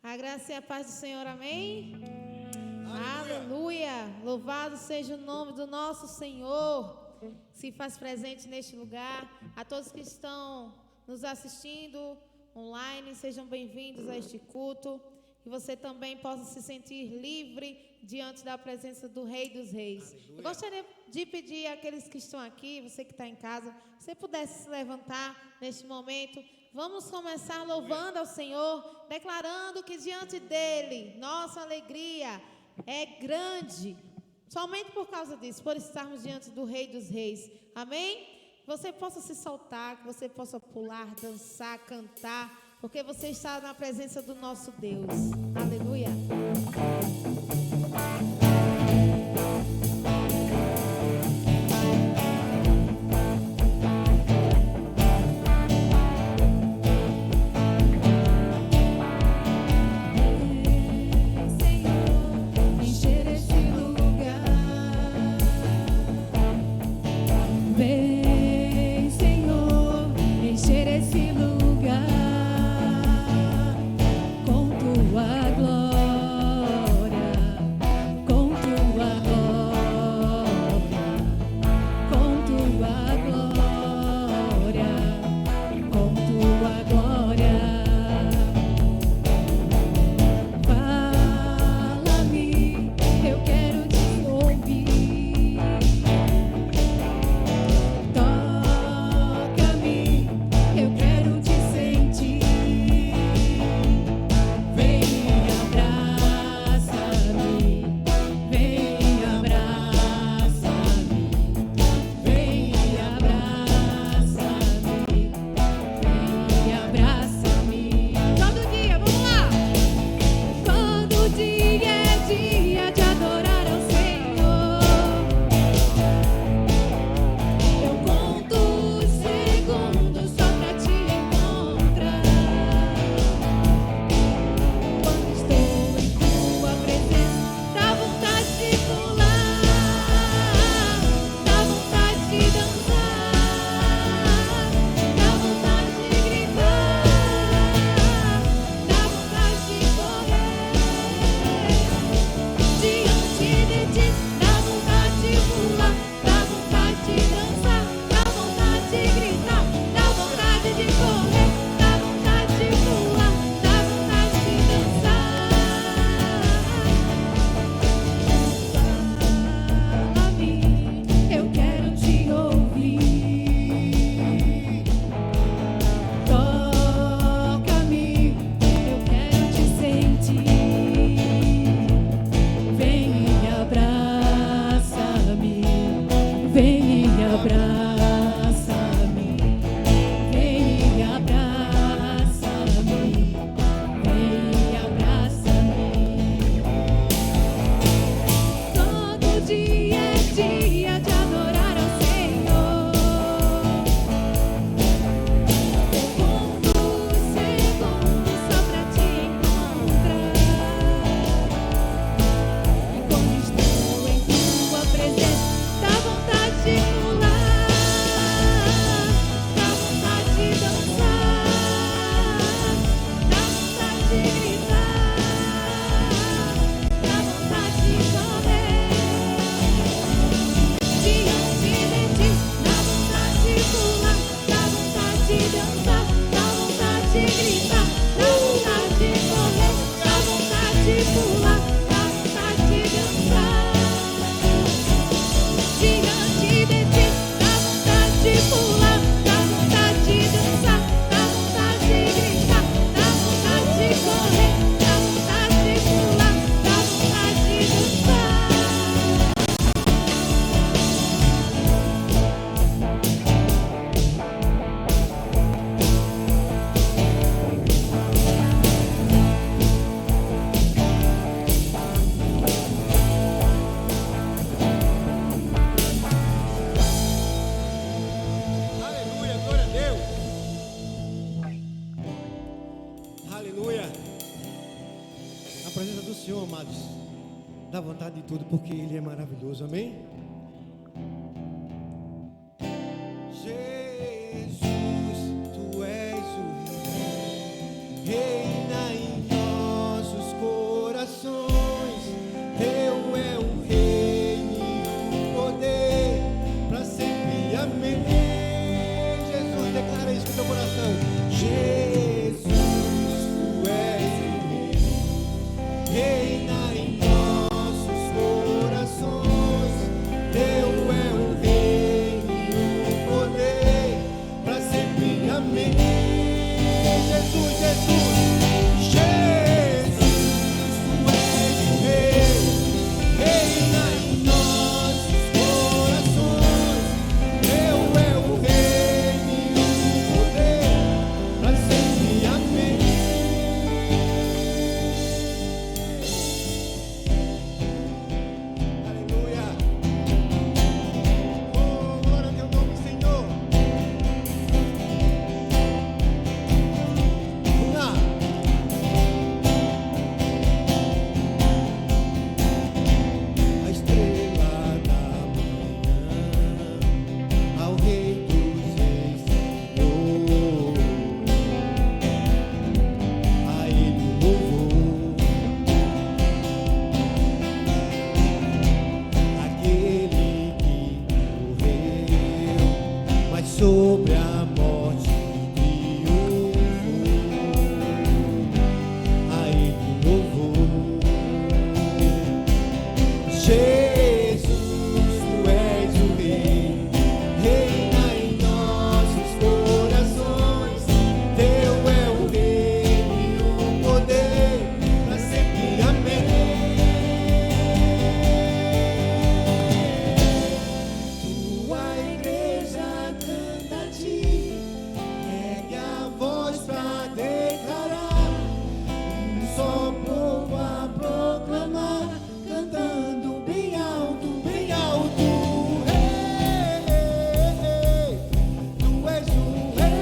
A graça e a paz do Senhor, amém? Aleluia! Louvado seja o nome do nosso Senhor, que se faz presente neste lugar. A todos que estão nos assistindo online, sejam bem-vindos a este culto. Que você também possa se sentir livre diante da presença do Rei dos Reis. Aleluia. Eu gostaria de pedir àqueles que estão aqui, você que está em casa, se você pudesse se levantar neste momento. Vamos começar louvando ao Senhor, declarando que diante dEle, nossa alegria é grande. Somente por causa disso, por estarmos diante do Rei dos Reis. Amém? Que você possa se soltar, que você possa pular, dançar, cantar, porque você está na presença do nosso Deus. Aleluia. Dá vontade de tudo, porque Ele é maravilhoso, amém? Jesus, Tu és o Rei, reina em nós. declara isso com o teu coração. Jesus, tu és o Rei, reina em nossos corações. Teu é o reino e o poder, para sempre. Amém. Jesus, Jesus, Jesus, tu és o Rei, reina em nossos corações. Teu é o reino e o poder, para sempre. Amém. Aleluia. Oh, glória ao teu nome, Senhor. Vamos lá. A estrela da manhã, ao Rei dos Reis, Senhor, a Ele o louvor, aquele que morreu, mas sobre a morte triunfou, a Ele o louvor. Jesus, tu és o Rei, reina em nossos corações. Teu é o reino e o poder, para sempre. Amém. Tua igreja canta a ti, ergue a voz para declarar, só povo a proclamar, cantando bem alto, bem alto. Rei, tu és o Rei,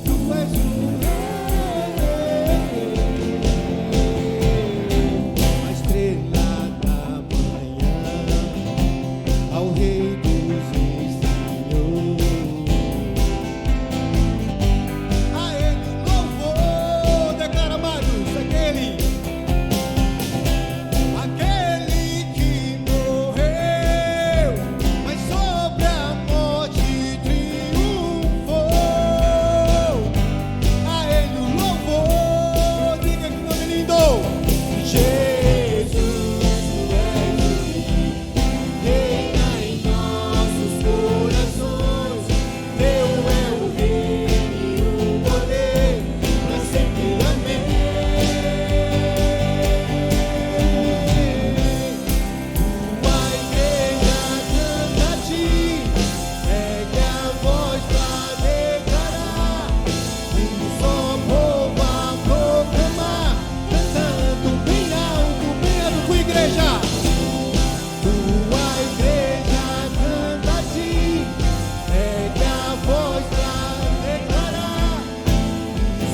tu és o Rei, a estrela da manhã, ao Rei dos Reis, Senhor, a Ele louvor. Declara, amados, aquele que morreu, mas sobre a morte triunfou, a Ele o louvor. Diga que nome lindo. Jesus, tu és o Rei, reina em nossos corações. Teu é o reino e o poder, para sempre. Amém. Tua igreja canta a ti, ergue a voz para declarar, um só povo a proclamar, cantando bem alto, tua igreja. Tua igreja canta a ti, ergue a voz para declarar,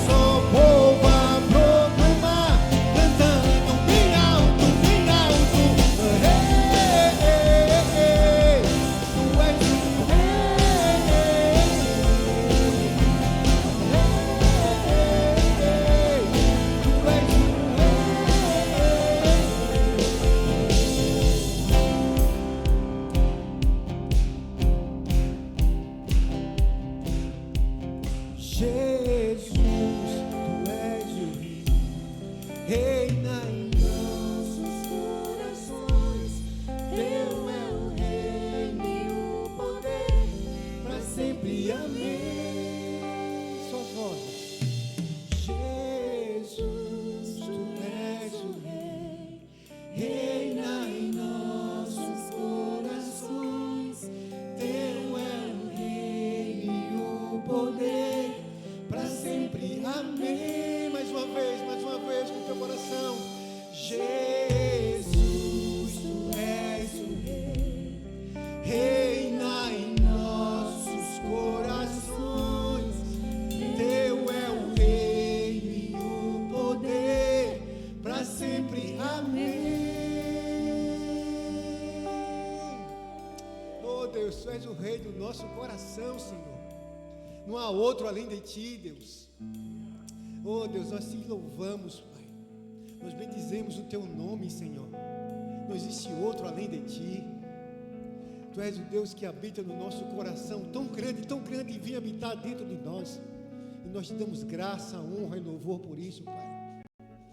só povo a proclamar, cantando bem alto, bem alto. Rei, tu és o Jesus, tu és o Rei, reina em nossos corações. Teu é o reino e o poder, para sempre. Amém. Suas vozes. Jesus, tu és o Rei, reina em nossos corações. Teu é o reino e o poder, para sempre. Amém. Mais uma vez com o teu coração. Jesus, tu és o Rei, reina em nossos corações. Teu é o reino e o poder, para sempre. Amém. Oh Deus, tu és o Rei do nosso coração, Senhor. Não há outro além de ti, Deus. Oh Deus, nós te louvamos, Pai. Nós bendizemos o teu nome, Senhor. não existe outro além de Ti. Tu és o Deus que habita no nosso coração, tão grande, e vem habitar dentro de nós. E nós te damos graça, honra e louvor por isso, Pai.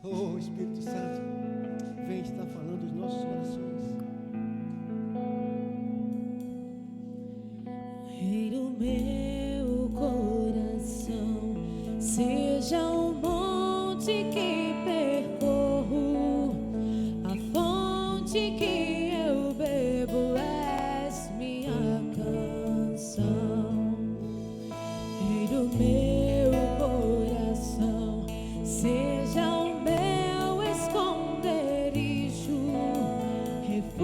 Oh, Espírito Santo, vem estar falando os nossos corações. Rei do meu coração, seja o monte que percorro, a fonte que eu bebo, és minha canção. Rei do meu coração, seja o meu esconderijo, refúgio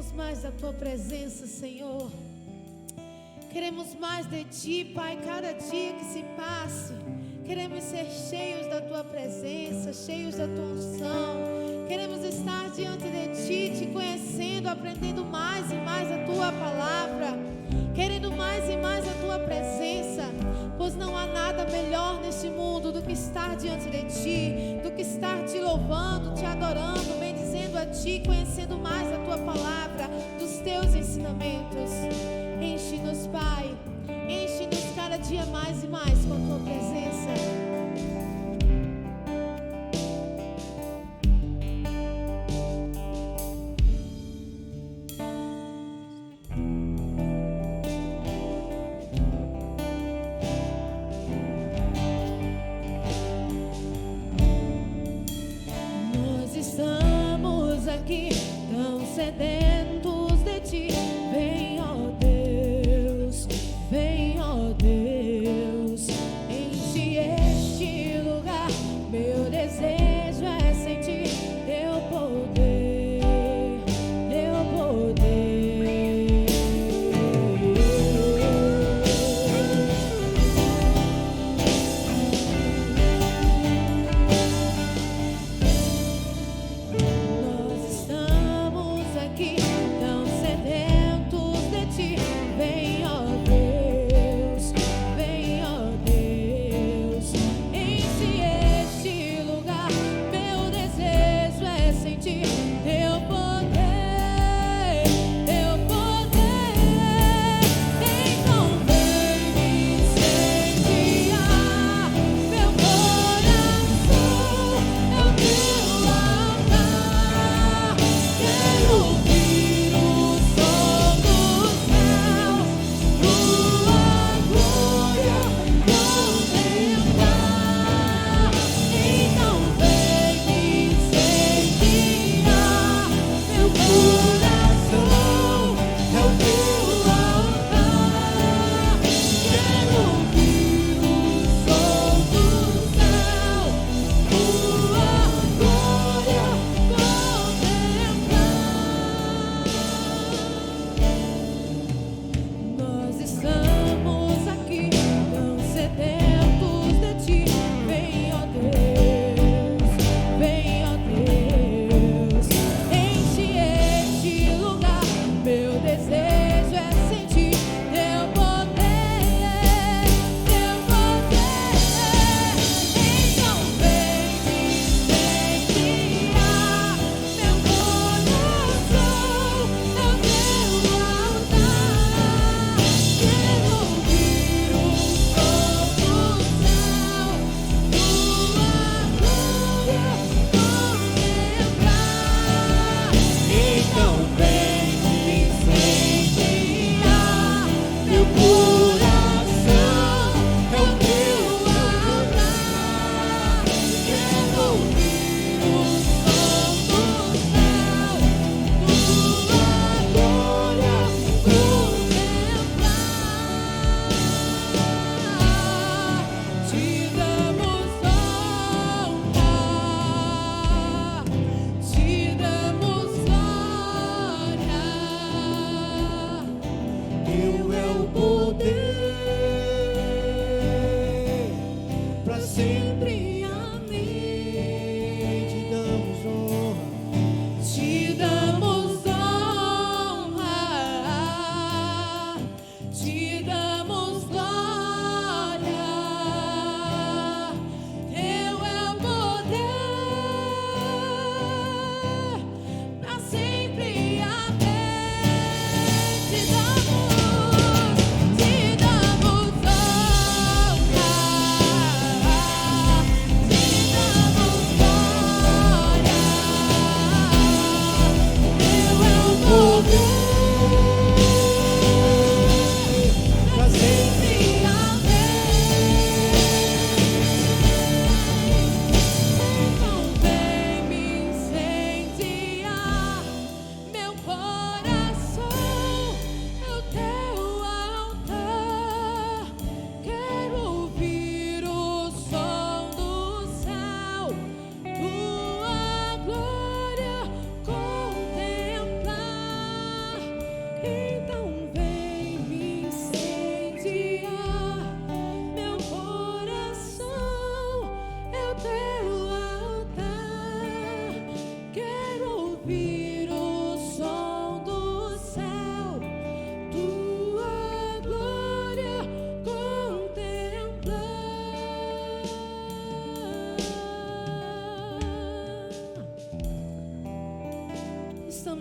Queremos mais da tua presença, Senhor. Queremos mais de ti, Pai, cada dia que se passe. Queremos ser cheios da tua presença, cheios da tua unção. Queremos estar diante de ti, te conhecendo, aprendendo mais e mais a tua palavra, querendo mais e mais a tua presença, pois não há nada melhor neste mundo do que estar diante de ti, do que estar te louvando, te adorando, bendizendo a ti, conhecendo mais a tua palavra, dos teus ensinamentos. Enche-nos, Pai, enche-nos cada dia mais e mais com a tua presença. Nós estamos aqui tão sedentos de ti. Vem, ó Deus, vem, ó Deus, enche este lugar. Meu desejo é sentir teu poder, teu poder. Nós estamos aqui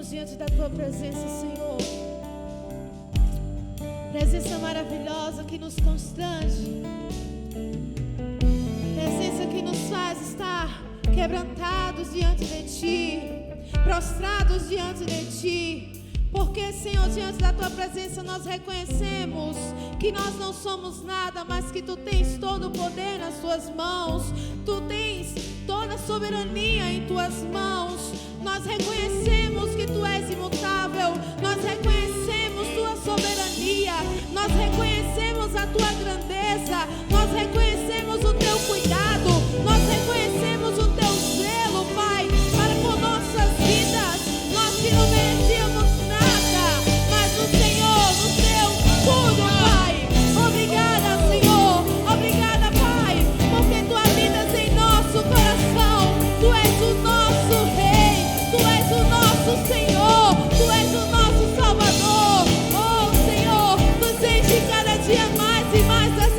estamos diante da tua presença, Senhor. Presença maravilhosa que nos constrange. Presença que nos faz estar quebrantados diante de ti, prostrados diante de ti. Porque, Senhor, diante da tua presença nós reconhecemos que nós não somos nada, mas que tu tens todo o poder nas tuas mãos. Tu tens toda a soberania em tuas mãos. Nós reconhecemos que tu és imutável. Nós reconhecemos tua soberania. Nós reconhecemos a tua grandeza. Nós reconhecemos o teu cuidado. Nós reconhecemos o teu zelo, Pai, para com nossas vidas. Nós que não merecíamos nada, mas o Senhor nos deu tudo, Pai. Obrigada, Senhor. Obrigada, Pai, porque tu habitas em nosso coração. Tu és o nosso Rei. Tu és o nosso Senhor. Tu és o nosso Salvador. Oh, Senhor, nos enche cada dia mais e mais da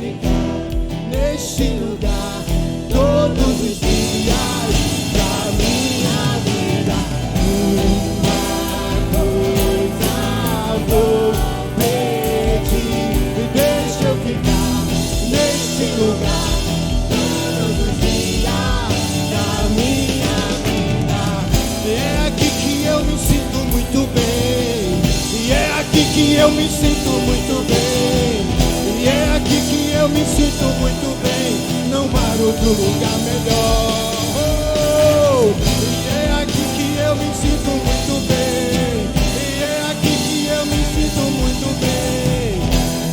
ficar neste lugar todos os dias da minha vida. Uma coisa vou pedir, deixa eu ficar neste lugar todos os dias da minha vida. É aqui que eu me sinto muito bem, e é aqui que eu me sinto muito bem, e é aqui que eu me sinto muito bem. Não há outro lugar melhor. E é aqui que eu me sinto muito bem, e é aqui que eu me sinto muito bem,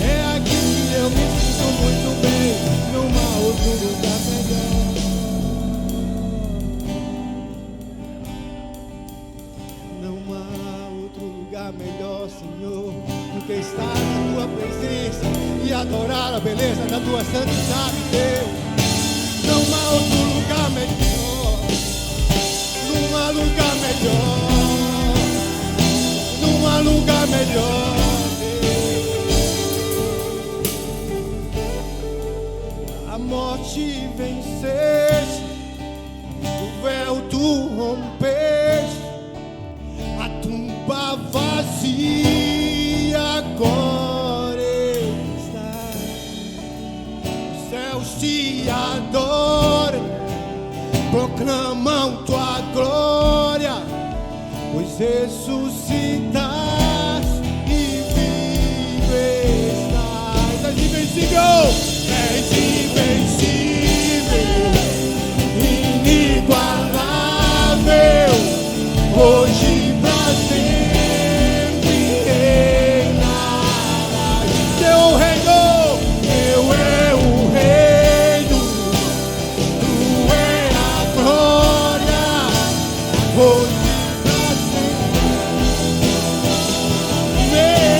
é aqui que eu me sinto muito bem. Não há outro lugar melhor. Não há outro lugar melhor, Senhor, do que estar na tua presença e adorar a beleza da tua santidade, Deus. Não há outro lugar melhor, não há lugar melhor, não há lugar melhor. A morte venceste, o véu tu rompeste, a tumba vazia agora está. Os céus te adoram, proclamam tua glória, pois ressuscitaste e vive estás. És invencível, és invencível, inigualável, hoje pra sempre reinarás. Teu reino, teu é o reino, tu é a glória, hoje pra sempre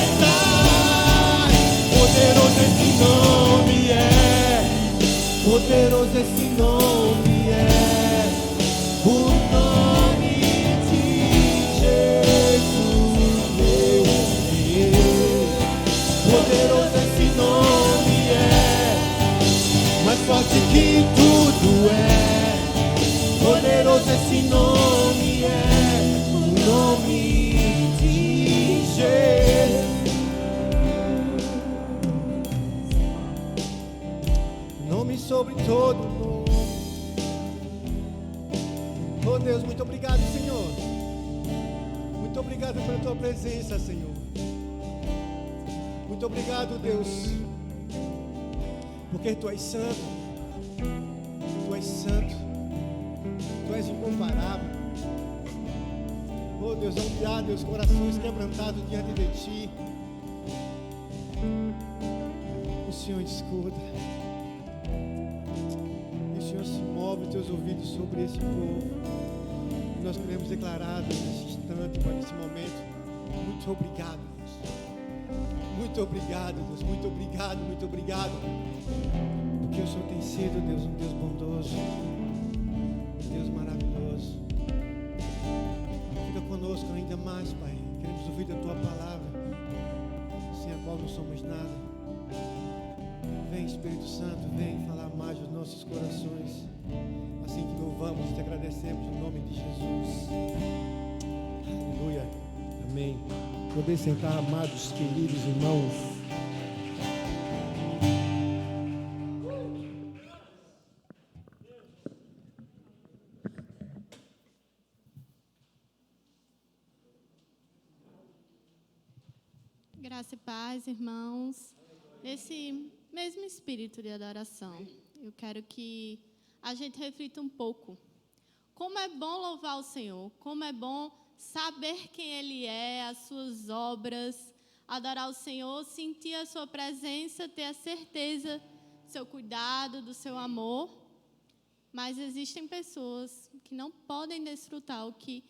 estás. Poderoso esse nome é, poderoso esse nome é, o nome de Jesus, meu Deus. Poderoso esse nome é, mais forte que tudo é. Poderoso esse nome é, o nome de Jesus. Nome sobre todo nome. Oh Deus, muito obrigado, Senhor. Muito obrigado pela tua presença, Senhor. Muito obrigado, Deus, porque tu és santo, tu és santo, tu és incomparável. Oh Deus, humilhar, Deus, corações quebrantados diante de ti. O Senhor escuta, e o Senhor se move os teus ouvidos sobre esse povo. E nós queremos declarar nesse instante, nesse momento, muito obrigado, Deus. Muito obrigado, Deus, muito obrigado, muito obrigado, porque o Senhor tem sido, Deus, um Deus bondoso, um Deus maravilhoso. Fica conosco ainda mais, Pai. Queremos ouvir a Tua palavra, sem a qual não somos nada. Vem, Espírito Santo, vem falar mais aos nossos corações. Assim que louvamos e te agradecemos no nome de Jesus. Aleluia. Amém. Poder sentar, amados, queridos irmãos. Graça e paz, irmãos. Nesse mesmo espírito de adoração, eu quero que a gente reflita um pouco. Como é bom louvar o Senhor, como é bom saber quem Ele é, as suas obras, adorar o Senhor, sentir a sua presença, ter a certeza do seu cuidado, do seu amor. Mas existem pessoas que não podem desfrutar o que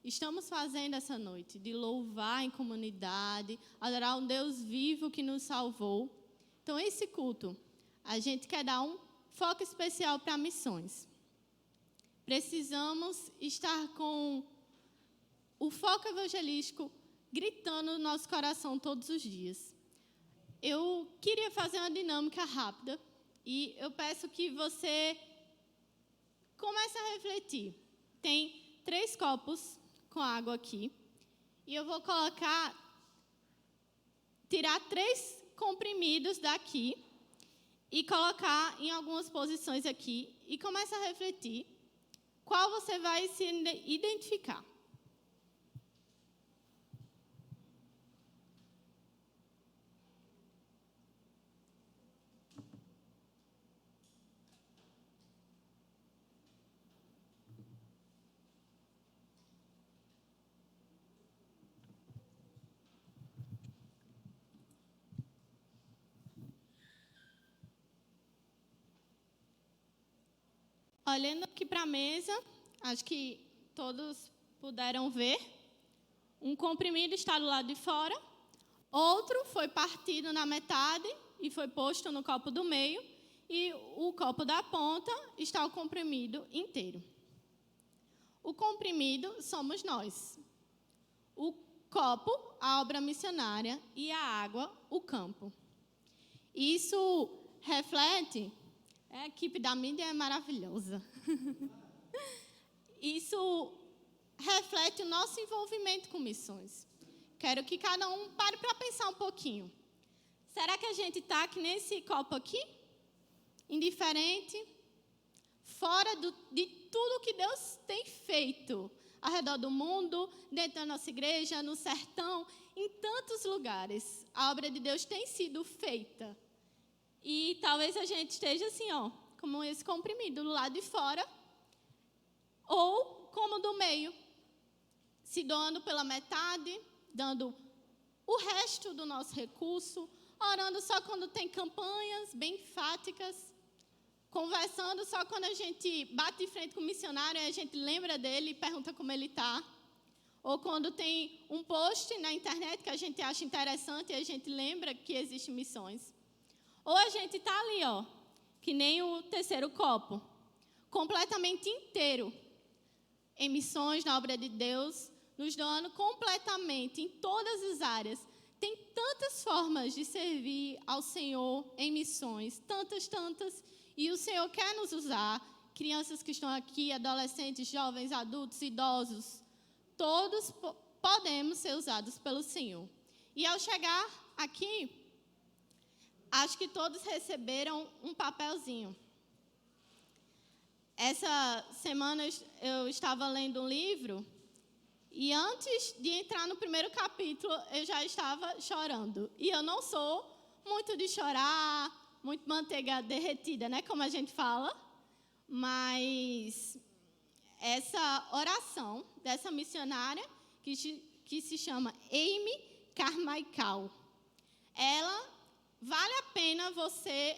estamos fazendo essa noite, de louvar em comunidade, adorar um Deus vivo que nos salvou. Então, esse culto, a gente quer dar um foco especial para missões. Precisamos estar com o foco evangelístico gritando no nosso coração todos os dias. eu queria fazer uma dinâmica rápida e eu peço que você comece a refletir. Tem 3 copos com água aqui e eu vou tirar 3 comprimidos daqui e colocar em algumas posições aqui e comece a refletir qual você vai se identificar. Olhando aqui para a mesa, acho que todos puderam ver. Um comprimido está do lado de fora, outro foi partido na metade e foi posto no copo do meio, e o copo da ponta está o comprimido inteiro. O comprimido somos nós. O copo, a obra missionária, e a água, o campo. Isso reflete... A equipe da mídia é maravilhosa. Isso reflete o nosso envolvimento com missões. Quero que cada um pare para pensar um pouquinho. Será que a gente está aqui nesse copo aqui? Indiferente? Fora de tudo que Deus tem feito ao redor do mundo, dentro da nossa igreja, no sertão, em tantos lugares. A obra de Deus tem sido feita. E talvez a gente esteja assim, ó, como esse comprimido, do lado de fora, ou como do meio, se doando pela metade, dando o resto do nosso recurso, orando só quando tem campanhas bem enfáticas, conversando só quando a gente bate de frente com o missionário e a gente lembra dele e pergunta como ele está, ou quando tem um post na internet que a gente acha interessante e a gente lembra que existem missões. Ou a gente está ali, ó, que nem o terceiro copo, completamente inteiro, em missões, na obra de Deus, nos doando completamente em todas as áreas. Tem tantas formas de servir ao Senhor em missões, tantas, e o Senhor quer nos usar, crianças que estão aqui, adolescentes, jovens, adultos, idosos, todos podemos ser usados pelo Senhor. E ao chegar aqui, acho que todos receberam um papelzinho. Essa semana eu estava lendo um livro e antes de entrar no primeiro capítulo eu já estava chorando. E eu não sou muito de chorar, muito manteiga derretida, né, como a gente fala. Mas essa oração dessa missionária que se chama Amy Carmichael, ela... Vale a pena você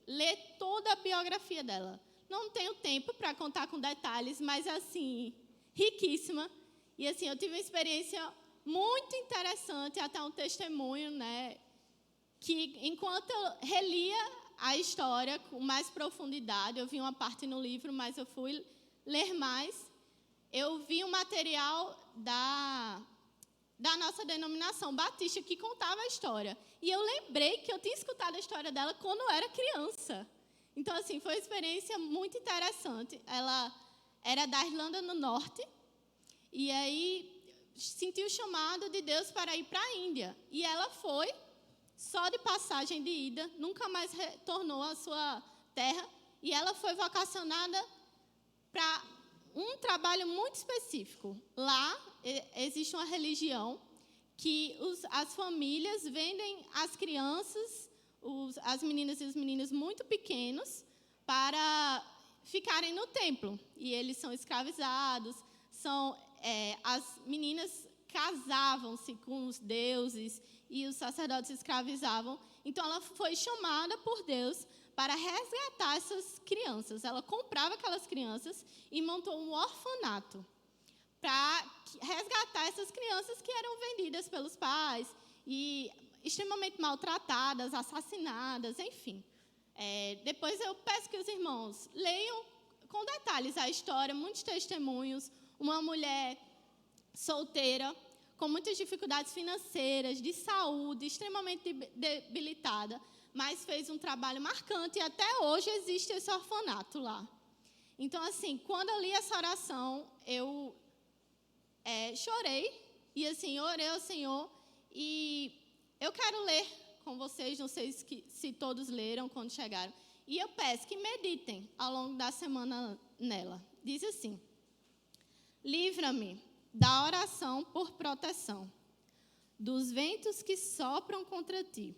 ler toda a biografia dela. Não tenho tempo para contar com detalhes, mas, assim, riquíssima. E, assim, eu tive uma experiência muito interessante, até um testemunho, né? Que, enquanto eu relia a história com mais profundidade, eu vi uma parte no livro, mas eu fui ler mais, eu vi um material da nossa denominação batista, que contava a história. E eu lembrei que eu tinha escutado a história dela quando eu era criança. Então, assim, foi uma experiência muito interessante. Ela era da Irlanda do Norte, e aí sentiu o chamado de Deus para ir para a Índia. E ela foi, só de passagem de ida, nunca mais retornou à sua terra, e ela foi vocacionada para um trabalho muito específico. Lá existe uma religião que as famílias vendem as crianças, as meninas e os meninos muito pequenos, para ficarem no templo. E eles são escravizados, as meninas casavam-se com os deuses e os sacerdotes escravizavam. Então, ela foi chamada por Deus para resgatar essas crianças. Ela comprava aquelas crianças e montou um orfanato para resgatar essas crianças que eram vendidas pelos pais e extremamente maltratadas, assassinadas, enfim. Depois eu peço que os irmãos leiam com detalhes a história, muitos testemunhos. Uma mulher solteira com muitas dificuldades financeiras, de saúde, extremamente debilitada, mas fez um trabalho marcante e até hoje existe esse orfanato lá. Então, assim, quando eu li essa oração, eu chorei e, assim, orei ao Senhor. E eu quero ler com vocês, não sei se todos leram quando chegaram. E eu peço que meditem ao longo da semana nela. Diz assim: livra-me da oração por proteção, dos ventos que sopram contra ti,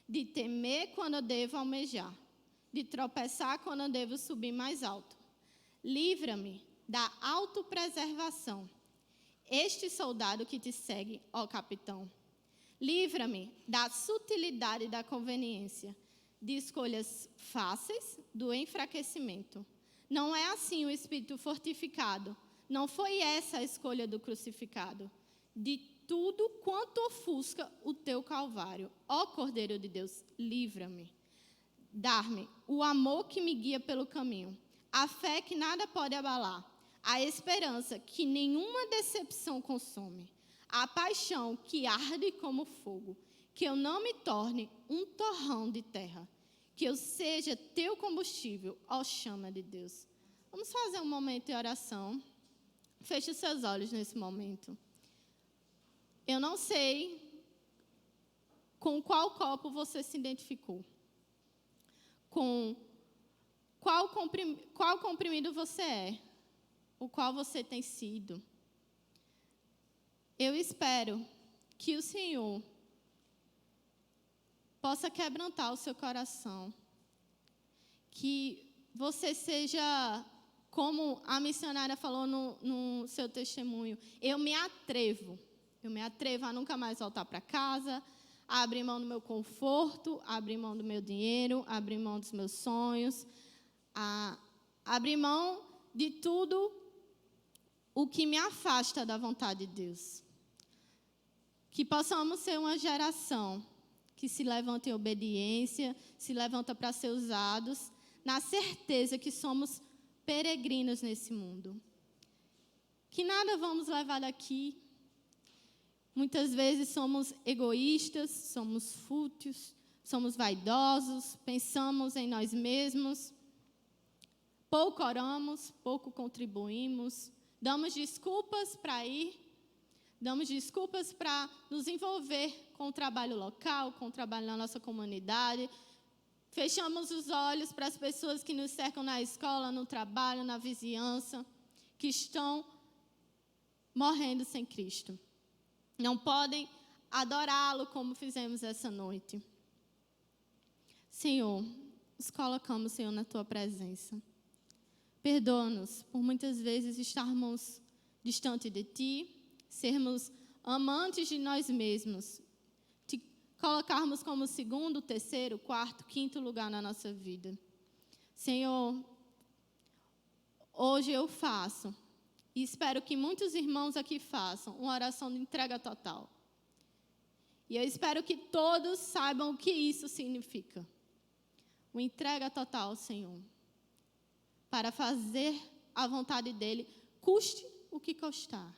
de temer quando eu devo almejar, de tropeçar quando eu devo subir mais alto. Livra-me da autopreservação, este soldado que te segue, ó capitão. Livra-me da sutilidade da conveniência, de escolhas fáceis do enfraquecimento. Não é assim o espírito fortificado, não foi essa a escolha do crucificado. De tudo quanto ofusca o teu calvário, ó Cordeiro de Deus, livra-me. Dar-me o amor que me guia pelo caminho, a fé que nada pode abalar, a esperança que nenhuma decepção consome, a paixão que arde como fogo, que eu não me torne um torrão de terra, que eu seja teu combustível, ó chama de Deus. Vamos fazer um momento de oração. Feche os seus olhos nesse momento. Eu não sei com qual copo você se identificou, com qual comprimido você é, o qual você tem sido. Eu espero que o Senhor possa quebrantar o seu coração, que você seja, como a missionária falou no seu testemunho, eu me atrevo a nunca mais voltar para casa, a abrir mão do meu conforto, a abrir mão do meu dinheiro, a abrir mão dos meus sonhos, a abrir mão de tudo o que me afasta da vontade de Deus. Que possamos ser uma geração que se levanta em obediência, se levanta para ser usados, na certeza que somos peregrinos nesse mundo. Que nada vamos levar daqui. Muitas vezes somos egoístas, somos fúteis, somos vaidosos, pensamos em nós mesmos, pouco oramos, pouco contribuímos, damos desculpas para ir, damos desculpas para nos envolver com o trabalho local, com o trabalho na nossa comunidade. Fechamos os olhos para as pessoas que nos cercam na escola, no trabalho, na vizinhança, que estão morrendo sem Cristo. Não podem adorá-lo como fizemos essa noite. Senhor, nos colocamos, Senhor, na Tua presença. Perdoa-nos por muitas vezes estarmos distante de Ti, sermos amantes de nós mesmos, Te colocarmos como segundo, terceiro, quarto, quinto lugar na nossa vida. Senhor, hoje eu faço, e espero que muitos irmãos aqui façam, uma oração de entrega total. E eu espero que todos saibam o que isso significa. Uma entrega total, Senhor, para fazer a vontade dEle, custe o que custar.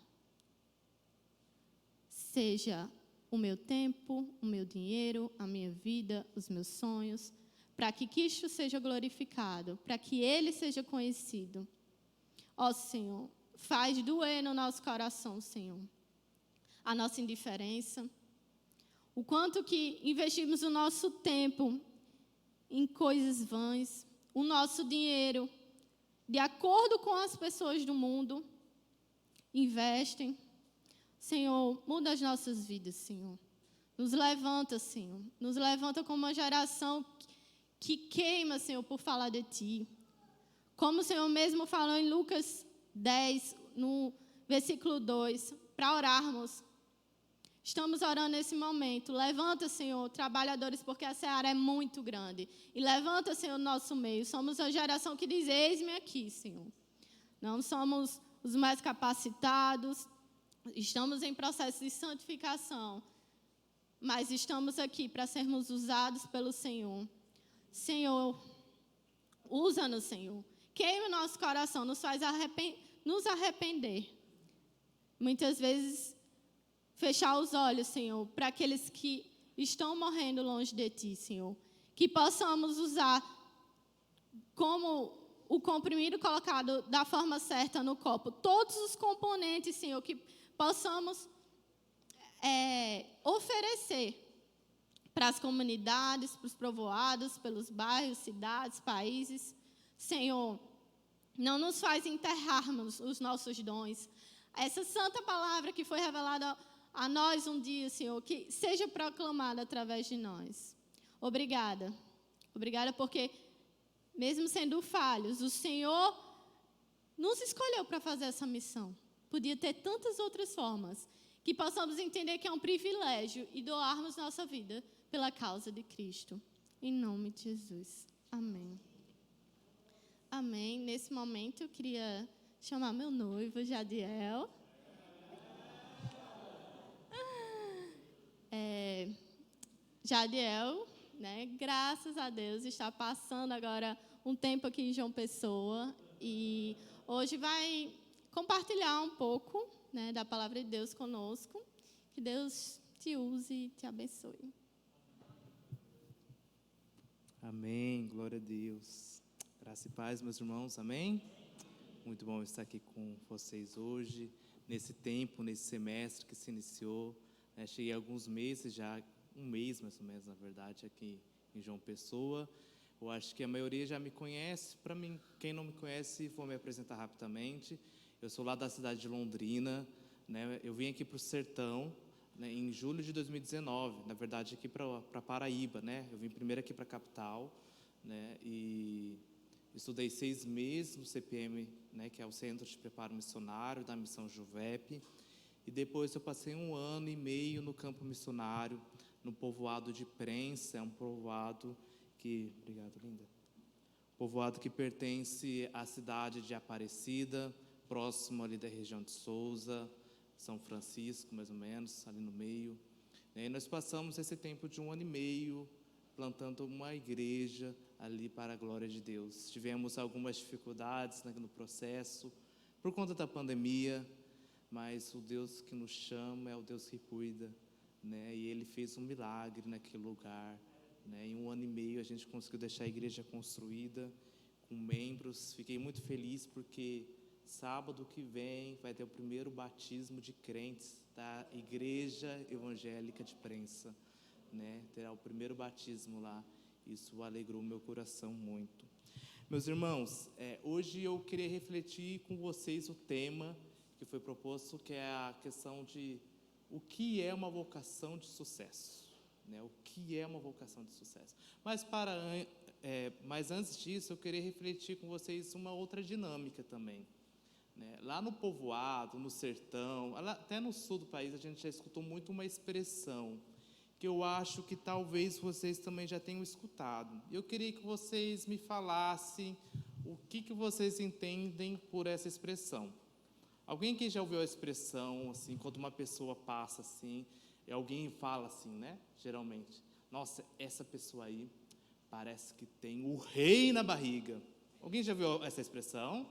Seja o meu tempo, o meu dinheiro, a minha vida, os meus sonhos, para que Cristo seja glorificado, para que Ele seja conhecido. Ó Senhor, faz doer no nosso coração, Senhor, a nossa indiferença, o quanto que investimos o nosso tempo em coisas vãs, o nosso dinheiro, de acordo com as pessoas do mundo, investem. Senhor, muda as nossas vidas, Senhor. Nos levanta, Senhor. Nos levanta como uma geração que queima, Senhor, por falar de Ti. Como o Senhor mesmo falou em Lucas 10, no versículo 2, para orarmos. Estamos orando nesse momento. Levanta, Senhor, trabalhadores, porque a seara é muito grande. E levanta, Senhor, o nosso meio. Somos a geração que diz, eis-me aqui, Senhor. Não somos os mais capacitados, estamos em processo de santificação, mas estamos aqui para sermos usados pelo Senhor. Senhor, usa-nos, Senhor. Queima o nosso coração, nos faz nos arrepender. Muitas vezes fechar os olhos, Senhor, para aqueles que estão morrendo longe de Ti, Senhor. Que possamos usar como o comprimido colocado da forma certa no copo, todos os componentes, Senhor, que possamos oferecer para as comunidades, para os povoados, pelos bairros, cidades, países. Senhor, não nos faz enterrarmos os nossos dons. Essa santa palavra que foi revelada a nós um dia, Senhor, que seja proclamada através de nós. Obrigada. Obrigada porque, mesmo sendo falhos, o Senhor nos escolheu para fazer essa missão. Podia ter tantas outras formas, que possamos entender que é um privilégio e doarmos nossa vida pela causa de Cristo. Em nome de Jesus. Amém. Amém. Nesse momento, eu queria chamar meu noivo, Jadiel. Jadiel, né, graças a Deus, está passando agora um tempo aqui em João Pessoa e hoje vai compartilhar um pouco, né, da palavra de Deus conosco. Que Deus te use e te abençoe. Amém, glória a Deus. Graça e paz, meus irmãos, amém? Muito bom estar aqui com vocês hoje, nesse tempo, nesse semestre que se iniciou. Cheguei há alguns meses já, um mês mais ou menos, na verdade, aqui em João Pessoa. Eu acho que a maioria já me conhece. Para mim, quem não me conhece, vou me apresentar rapidamente. Eu sou lá da cidade de Londrina, né? Eu vim aqui para o Sertão, né, em julho de 2019, na verdade aqui para Paraíba, né? Eu vim primeiro aqui para a capital, né? E estudei 6 meses no CPM, né, que é o Centro de Preparo Missionário da Missão Juvep, e depois eu passei 1 ano e meio no campo missionário, no povoado de Prensa. É um povoado que, obrigado, linda, povoado que pertence à cidade de Aparecida, próximo ali da região de Souza, São Francisco, mais ou menos, ali no meio. E nós passamos esse tempo de 1 ano e meio plantando uma igreja ali para a glória de Deus. Tivemos algumas dificuldades, né, no processo, por conta da pandemia, mas o Deus que nos chama é o Deus que cuida, né? E Ele fez um milagre naquele lugar, né? Em 1 ano e meio a gente conseguiu deixar a igreja construída, com membros. Fiquei muito feliz porque sábado que vem vai ter o primeiro batismo de crentes da Igreja Evangélica de Prensa, né? Terá o primeiro batismo lá. Isso alegrou meu coração muito. Meus irmãos, hoje eu queria refletir com vocês o tema que foi proposto, que é a questão de o que é uma vocação de sucesso, né? O que é uma vocação de sucesso? Mas antes disso, eu queria refletir com vocês uma outra dinâmica também, né? Lá no povoado, no sertão, até no sul do país, a gente já escutou muito uma expressão que eu acho que talvez vocês também já tenham escutado. Eu queria que vocês me falassem o que vocês entendem por essa expressão. Alguém que já ouviu a expressão, assim, quando uma pessoa passa assim, e alguém fala assim, né? Geralmente, nossa, essa pessoa aí parece que tem o rei na barriga. Alguém já viu essa expressão?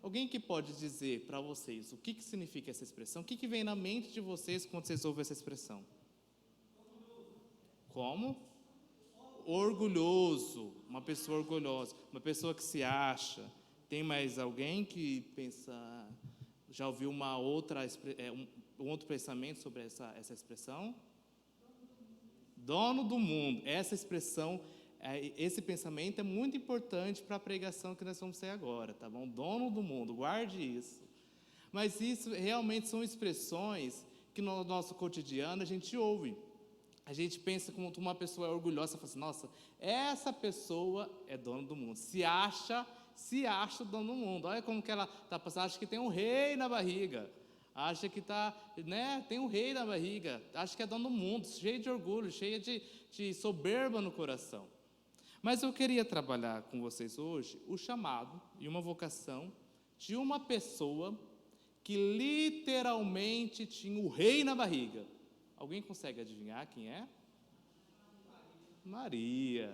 Alguém que pode dizer para vocês o que significa essa expressão? O que vem na mente de vocês quando vocês ouvem essa expressão? Como? Orgulhoso, uma pessoa orgulhosa, uma pessoa que se acha. Tem mais alguém que pensa, já ouviu um outro pensamento sobre essa expressão? Dono do mundo. Essa expressão, esse pensamento é muito importante para a pregação que nós vamos ter agora, tá bom? Dono do mundo, guarde isso. Mas isso realmente são expressões que no nosso cotidiano a gente ouve. A gente pensa como uma pessoa é orgulhosa, fala assim, nossa, essa pessoa é dono do mundo, se acha dono do mundo. Olha como que ela está passando, acha que tem um rei na barriga, acha que tem um rei na barriga, acha que é dono do mundo, cheio de orgulho, cheia de soberba no coração. Mas eu queria trabalhar com vocês hoje o chamado e uma vocação de uma pessoa que literalmente tinha o rei na barriga. Alguém consegue adivinhar quem é? Maria,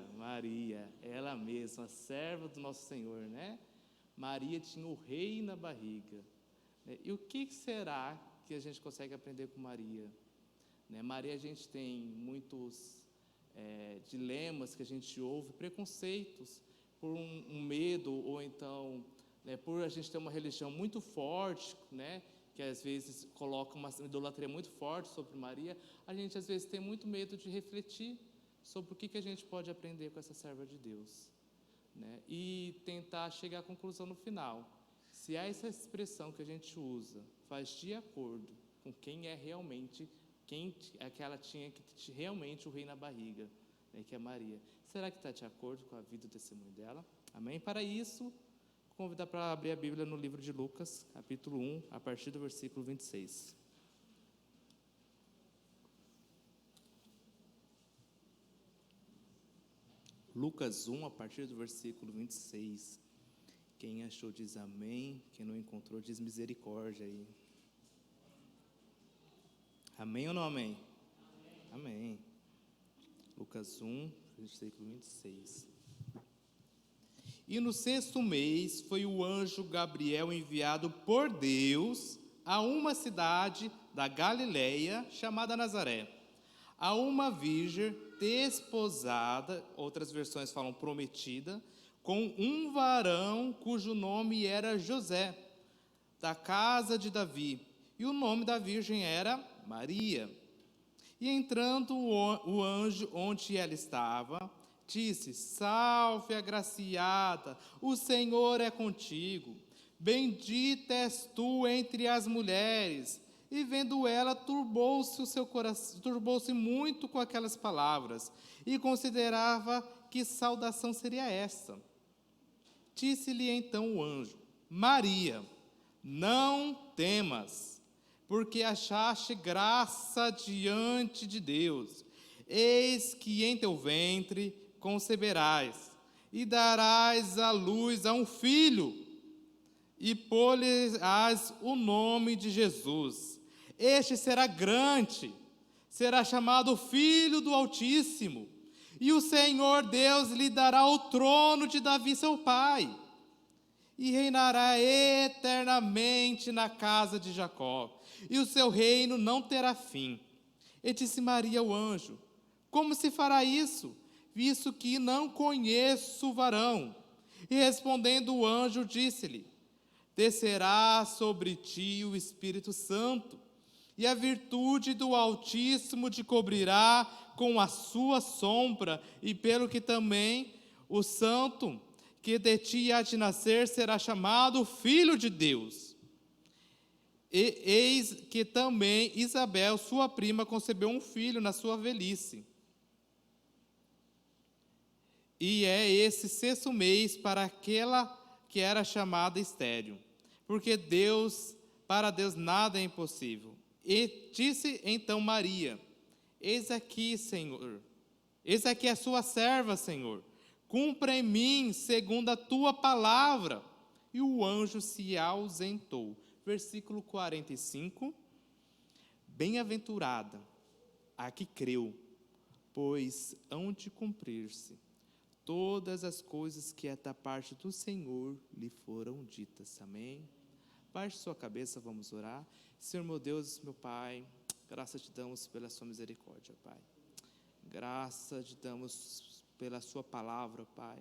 ela mesma, serva do nosso Senhor, né? Maria tinha o rei na barriga. E o que será que a gente consegue aprender com Maria. Né? Maria, a gente tem muitos dilemas que a gente ouve, preconceitos, por um medo, ou então, né, por a gente ter uma religião muito forte, né, que às vezes coloca uma idolatria muito forte sobre Maria, a gente às vezes tem muito medo de refletir sobre o que a gente pode aprender com essa serva de Deus, né, e tentar chegar à conclusão no final. Se essa expressão que a gente usa faz de acordo com quem é realmente, quem é que ela tinha que realmente o rei na barriga, né, que é Maria, será que está de acordo com a vida e o testemunho dela? Amém? Para isso, vou convidar para abrir a Bíblia no livro de Lucas, capítulo 1, a partir do versículo 26. Lucas 1, a partir do versículo 26. Quem achou diz amém, quem não encontrou diz misericórdia aí. Amém ou não amém? Amém. Lucas 1, versículo 26. E no 6º mês foi o anjo Gabriel enviado por Deus a uma cidade da Galileia chamada Nazaré, a uma virgem desposada, outras versões falam prometida, com um varão cujo nome era José, da casa de Davi, e o nome da virgem era Maria. E entrando o anjo onde ela estava, disse: Salve, agraciada, o Senhor é contigo, bendita és tu entre as mulheres. E vendo ela, turbou-se o seu coração, turbou-se muito com aquelas palavras, e considerava que saudação seria esta. Disse-lhe então o anjo: Maria, não temas, porque achaste graça diante de Deus. Eis que em teu ventre conceberás, e darás à luz a um filho, e pôr-lhe-ás o nome de Jesus. Este será grande, será chamado Filho do Altíssimo, e o Senhor Deus lhe dará o trono de Davi seu pai, e reinará eternamente na casa de Jacó, e o seu reino não terá fim. E disse Maria ao anjo: Como se fará isso, visto que não conheço o varão? E respondendo o anjo, disse-lhe: Descerá sobre ti o Espírito Santo, e a virtude do Altíssimo te cobrirá com a sua sombra, e pelo que também o santo que de ti há de nascer será chamado Filho de Deus. E eis que também Isabel, sua prima, concebeu um filho na sua velhice. E é esse 6º mês para aquela que era chamada estéril, porque para Deus nada é impossível. E disse então Maria: Eis aqui, Senhor, eis aqui a sua serva, Senhor, cumpra em mim segundo a tua palavra. E o anjo se ausentou. Versículo 45. Bem-aventurada a que creu, pois hão de cumprir-se todas as coisas que da parte do Senhor lhe foram ditas. Amém? Baixe sua cabeça, vamos orar. Senhor meu Deus, meu Pai, graças te damos pela sua misericórdia, Pai. Graças te damos pela sua palavra, Pai.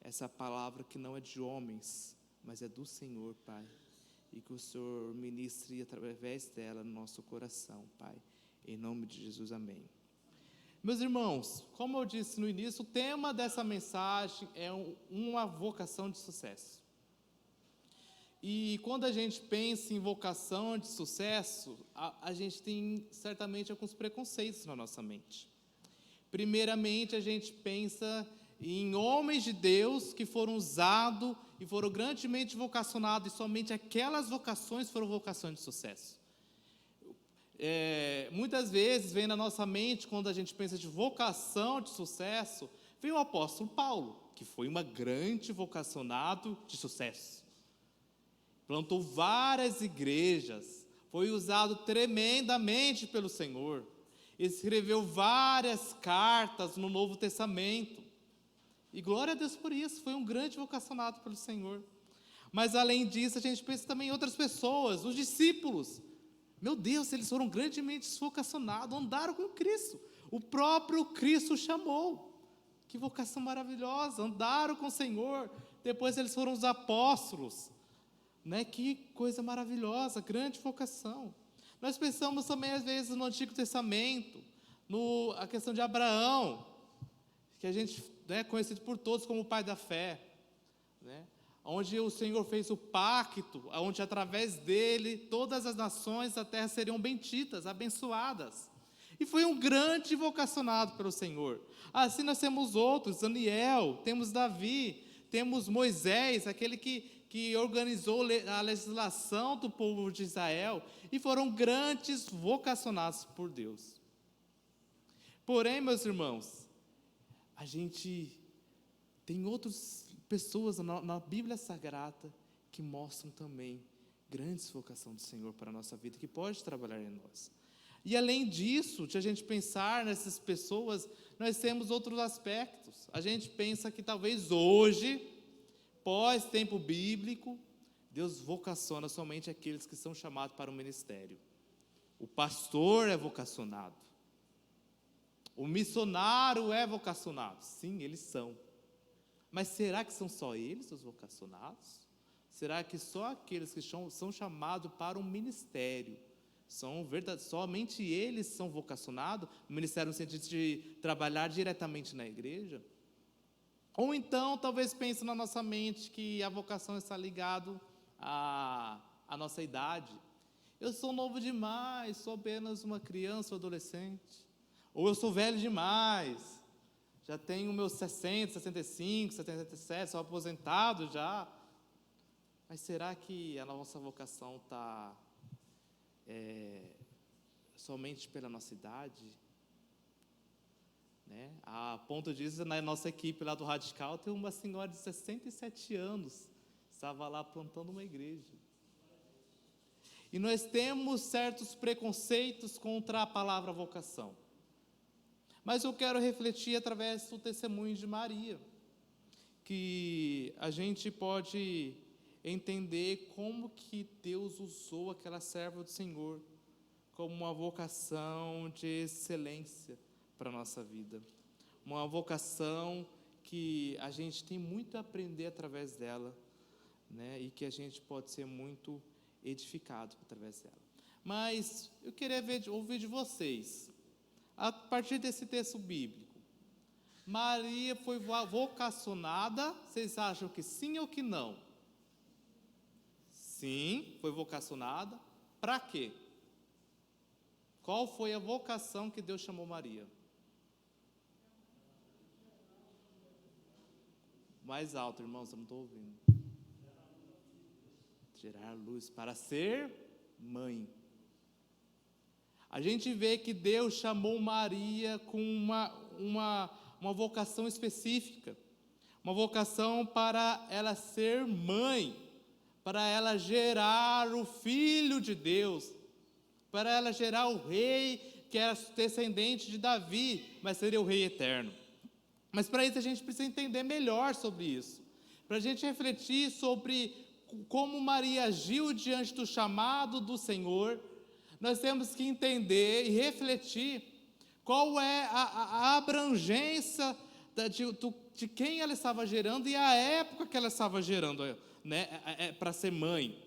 Essa palavra que não é de homens, mas é do Senhor, Pai. E que o Senhor ministre através dela no nosso coração, Pai. Em nome de Jesus, amém. Meus irmãos, como eu disse no início, o tema dessa mensagem é uma vocação de sucesso. E quando a gente pensa em vocação de sucesso, a gente tem certamente alguns preconceitos na nossa mente. Primeiramente, a gente pensa em homens de Deus que foram usados e foram grandemente vocacionados, e somente aquelas vocações foram vocações de sucesso. Muitas vezes vem na nossa mente, quando a gente pensa de vocação de sucesso, vem o apóstolo Paulo, que foi uma grande vocacionado de sucesso. Plantou várias igrejas, foi usado tremendamente pelo Senhor, escreveu várias cartas no Novo Testamento, e glória a Deus por isso, foi um grande vocacionado pelo Senhor. Mas além disso, a gente pensa também em outras pessoas, os discípulos, Meu Deus, eles foram grandemente vocacionados, andaram com Cristo. O próprio Cristo chamou. Que vocação maravilhosa, andaram com o Senhor. Depois eles foram os apóstolos. Né? Que coisa maravilhosa, grande vocação. Nós pensamos também, às vezes, no Antigo Testamento, a questão de Abraão, que a gente é conhecido por todos como o pai da fé, né? Onde o Senhor fez o pacto, onde através dele todas as nações da terra seriam benditas, abençoadas. E foi um grande vocacionado pelo Senhor. Assim nós temos outros, Daniel, temos Davi, temos Moisés, aquele que organizou a legislação do povo de Israel, e foram grandes vocacionados por Deus. Porém, meus irmãos, a gente tem outras pessoas na Bíblia Sagrada que mostram também grandes vocação do Senhor para a nossa vida, que pode trabalhar em nós. E além disso, de a gente pensar nessas pessoas, nós temos outros aspectos. A gente pensa que talvez hoje, pós-tempo bíblico, Deus vocaciona somente aqueles que são chamados para o ministério. O pastor é vocacionado. O missionário é vocacionado. Sim, eles são. Mas será que são só eles os vocacionados? Será que só aqueles que são chamados para um ministério, somente eles são vocacionados? O ministério no sentido de trabalhar diretamente na igreja? Ou então, talvez pense na nossa mente que a vocação está ligada à nossa idade. Eu sou novo demais, sou apenas uma criança ou adolescente. Ou eu sou velho demais, já tenho meus 60, 65, 77, sou aposentado já. Mas será que a nossa vocação está somente pela nossa idade? Né? A ponto disso, na nossa equipe lá do Radical, tem uma senhora de 67 anos, estava lá plantando uma igreja. E nós temos certos preconceitos contra a palavra vocação. Mas eu quero refletir através do testemunho de Maria, que a gente pode entender como que Deus usou aquela serva do Senhor como uma vocação de excelência para a nossa vida. Uma vocação que a gente tem muito a aprender através dela, né? E que a gente pode ser muito edificado através dela. Mas eu queria ouvir de vocês, a partir desse texto bíblico, Maria foi vocacionada, vocês acham que sim ou que não? Sim, foi vocacionada. Para quê? Qual foi a vocação que Deus chamou Maria? Mais alto, irmãos, eu não estou ouvindo. Gerar luz para ser mãe. A gente vê que Deus chamou Maria com uma vocação específica, uma vocação para ela ser mãe, para ela gerar o Filho de Deus, para ela gerar o rei que era descendente de Davi, mas seria o rei eterno. Mas para isso a gente precisa entender melhor sobre isso, para a gente refletir sobre como Maria agiu diante do chamado do Senhor. Nós temos que entender e refletir qual é a abrangência de quem ela estava gerando e a época que ela estava gerando, né, para ser mãe.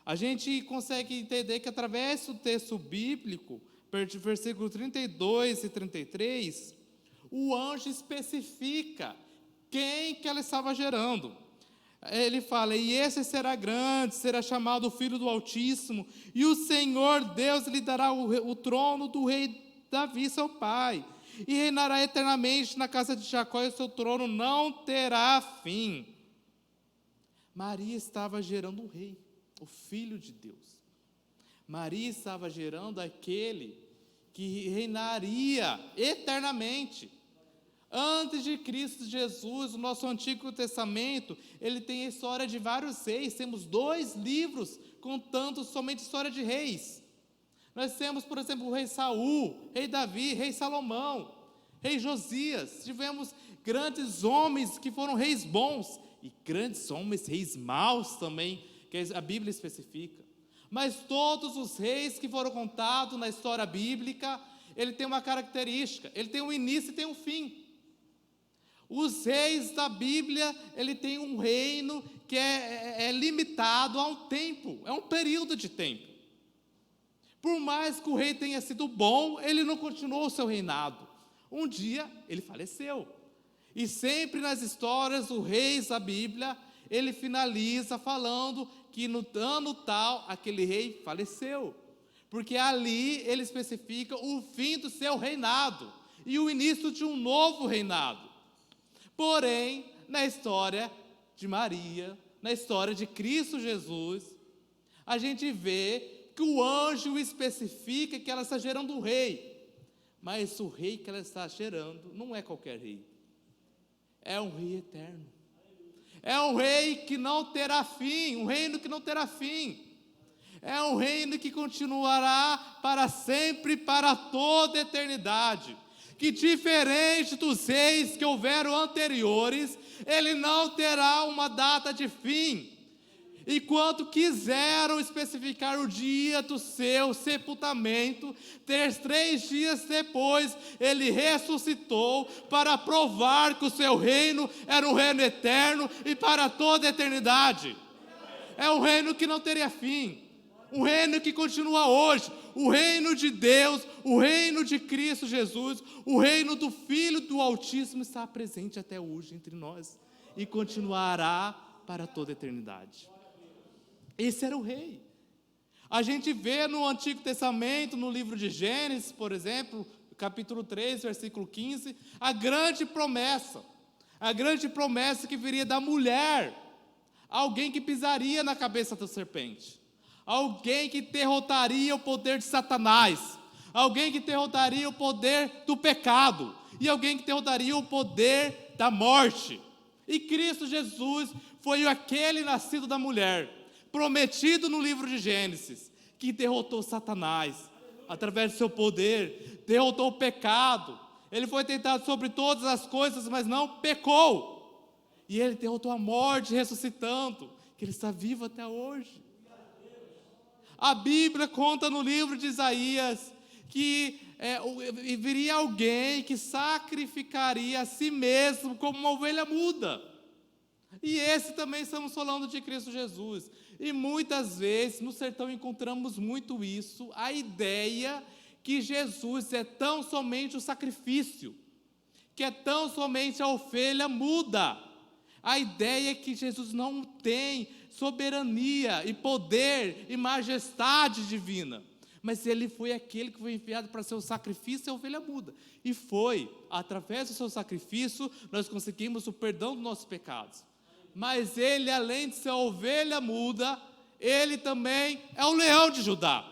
A gente consegue entender que através do texto bíblico, versículo 32 e 33, o anjo especifica quem que ela estava gerando. Ele fala: e esse será grande, será chamado Filho do Altíssimo, e o Senhor Deus lhe dará o trono do rei Davi, seu pai, e reinará eternamente na casa de Jacó, e o seu trono não terá fim. Maria estava gerando um rei, o Filho de Deus. Maria estava gerando aquele que reinaria eternamente. Antes de Cristo Jesus, o nosso Antigo Testamento, ele tem a história de vários reis. Temos 2 livros contando somente a história de reis. Nós temos, por exemplo, o rei Saul, rei Davi, rei Salomão, rei Josias. Tivemos grandes homens que foram reis bons e grandes homens, reis maus também, que a Bíblia especifica. Mas todos os reis que foram contados na história bíblica, ele tem uma característica, ele tem um início e tem um fim. Os reis da Bíblia, ele tem um reino que é limitado a um tempo, é um período de tempo. Por mais que o rei tenha sido bom, ele não continuou o seu reinado. Um dia, ele faleceu. E sempre nas histórias dos reis da Bíblia, ele finaliza falando que no ano tal, aquele rei faleceu. Porque ali ele especifica o fim do seu reinado e o início de um novo reinado. Porém, na história de Maria, na história de Cristo Jesus, a gente vê que o anjo especifica que ela está gerando um rei. Mas o rei que ela está gerando não é qualquer rei. É um rei eterno. É um rei que não terá fim, um reino que não terá fim. É um reino que continuará para sempre, para toda a eternidade. Que diferente dos reis que houveram anteriores, ele não terá uma data de fim. Enquanto quiseram especificar o dia do seu sepultamento, 3 dias depois, ele ressuscitou para provar que o seu reino era um reino eterno e para toda a eternidade. É um reino que não teria fim, um reino que continua hoje, o reino de Deus, o reino de Cristo Jesus, o reino do Filho do Altíssimo está presente até hoje entre nós e continuará para toda a eternidade. Esse era o rei. A gente vê no Antigo Testamento, no livro de Gênesis, por exemplo, capítulo 3, versículo 15, a grande promessa que viria da mulher, alguém que pisaria na cabeça da serpente, alguém que derrotaria o poder de Satanás, alguém que derrotaria o poder do pecado, e alguém que derrotaria o poder da morte. E Cristo Jesus foi aquele nascido da mulher, prometido no livro de Gênesis, que derrotou Satanás, através do seu poder, derrotou o pecado. Ele foi tentado sobre todas as coisas, mas não pecou. E ele derrotou a morte, ressuscitando, que ele está vivo até hoje. A Bíblia conta no livro de Isaías que viria alguém que sacrificaria a si mesmo como uma ovelha muda. E esse também estamos falando de Cristo Jesus. E muitas vezes no sertão encontramos muito isso, a ideia que Jesus é tão somente o sacrifício, que é tão somente a ovelha muda. A ideia é que Jesus não tem soberania e poder e majestade divina, mas ele foi aquele que foi enviado para ser o sacrifício e a ovelha muda. E foi, através do seu sacrifício, nós conseguimos o perdão dos nossos pecados. Mas ele, além de ser a ovelha muda, ele também é o leão de Judá.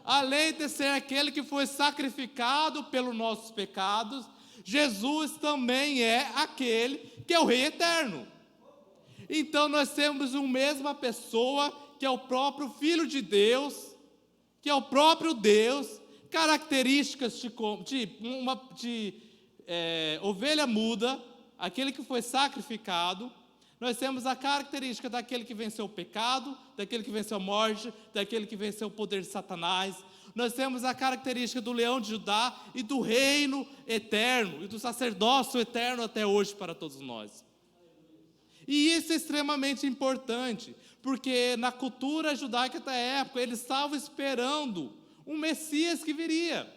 Além de ser aquele que foi sacrificado pelos nossos pecados, Jesus também é aquele que é o Rei eterno. Então nós temos uma mesma pessoa, que é o próprio Filho de Deus, que é o próprio Deus, características de ovelha muda, aquele que foi sacrificado. Nós temos a característica daquele que venceu o pecado, daquele que venceu a morte, daquele que venceu o poder de Satanás. Nós temos a característica do leão de Judá e do reino eterno, e do sacerdócio eterno até hoje para todos nós. E isso é extremamente importante, porque na cultura judaica da época, eles estavam esperando um Messias que viria.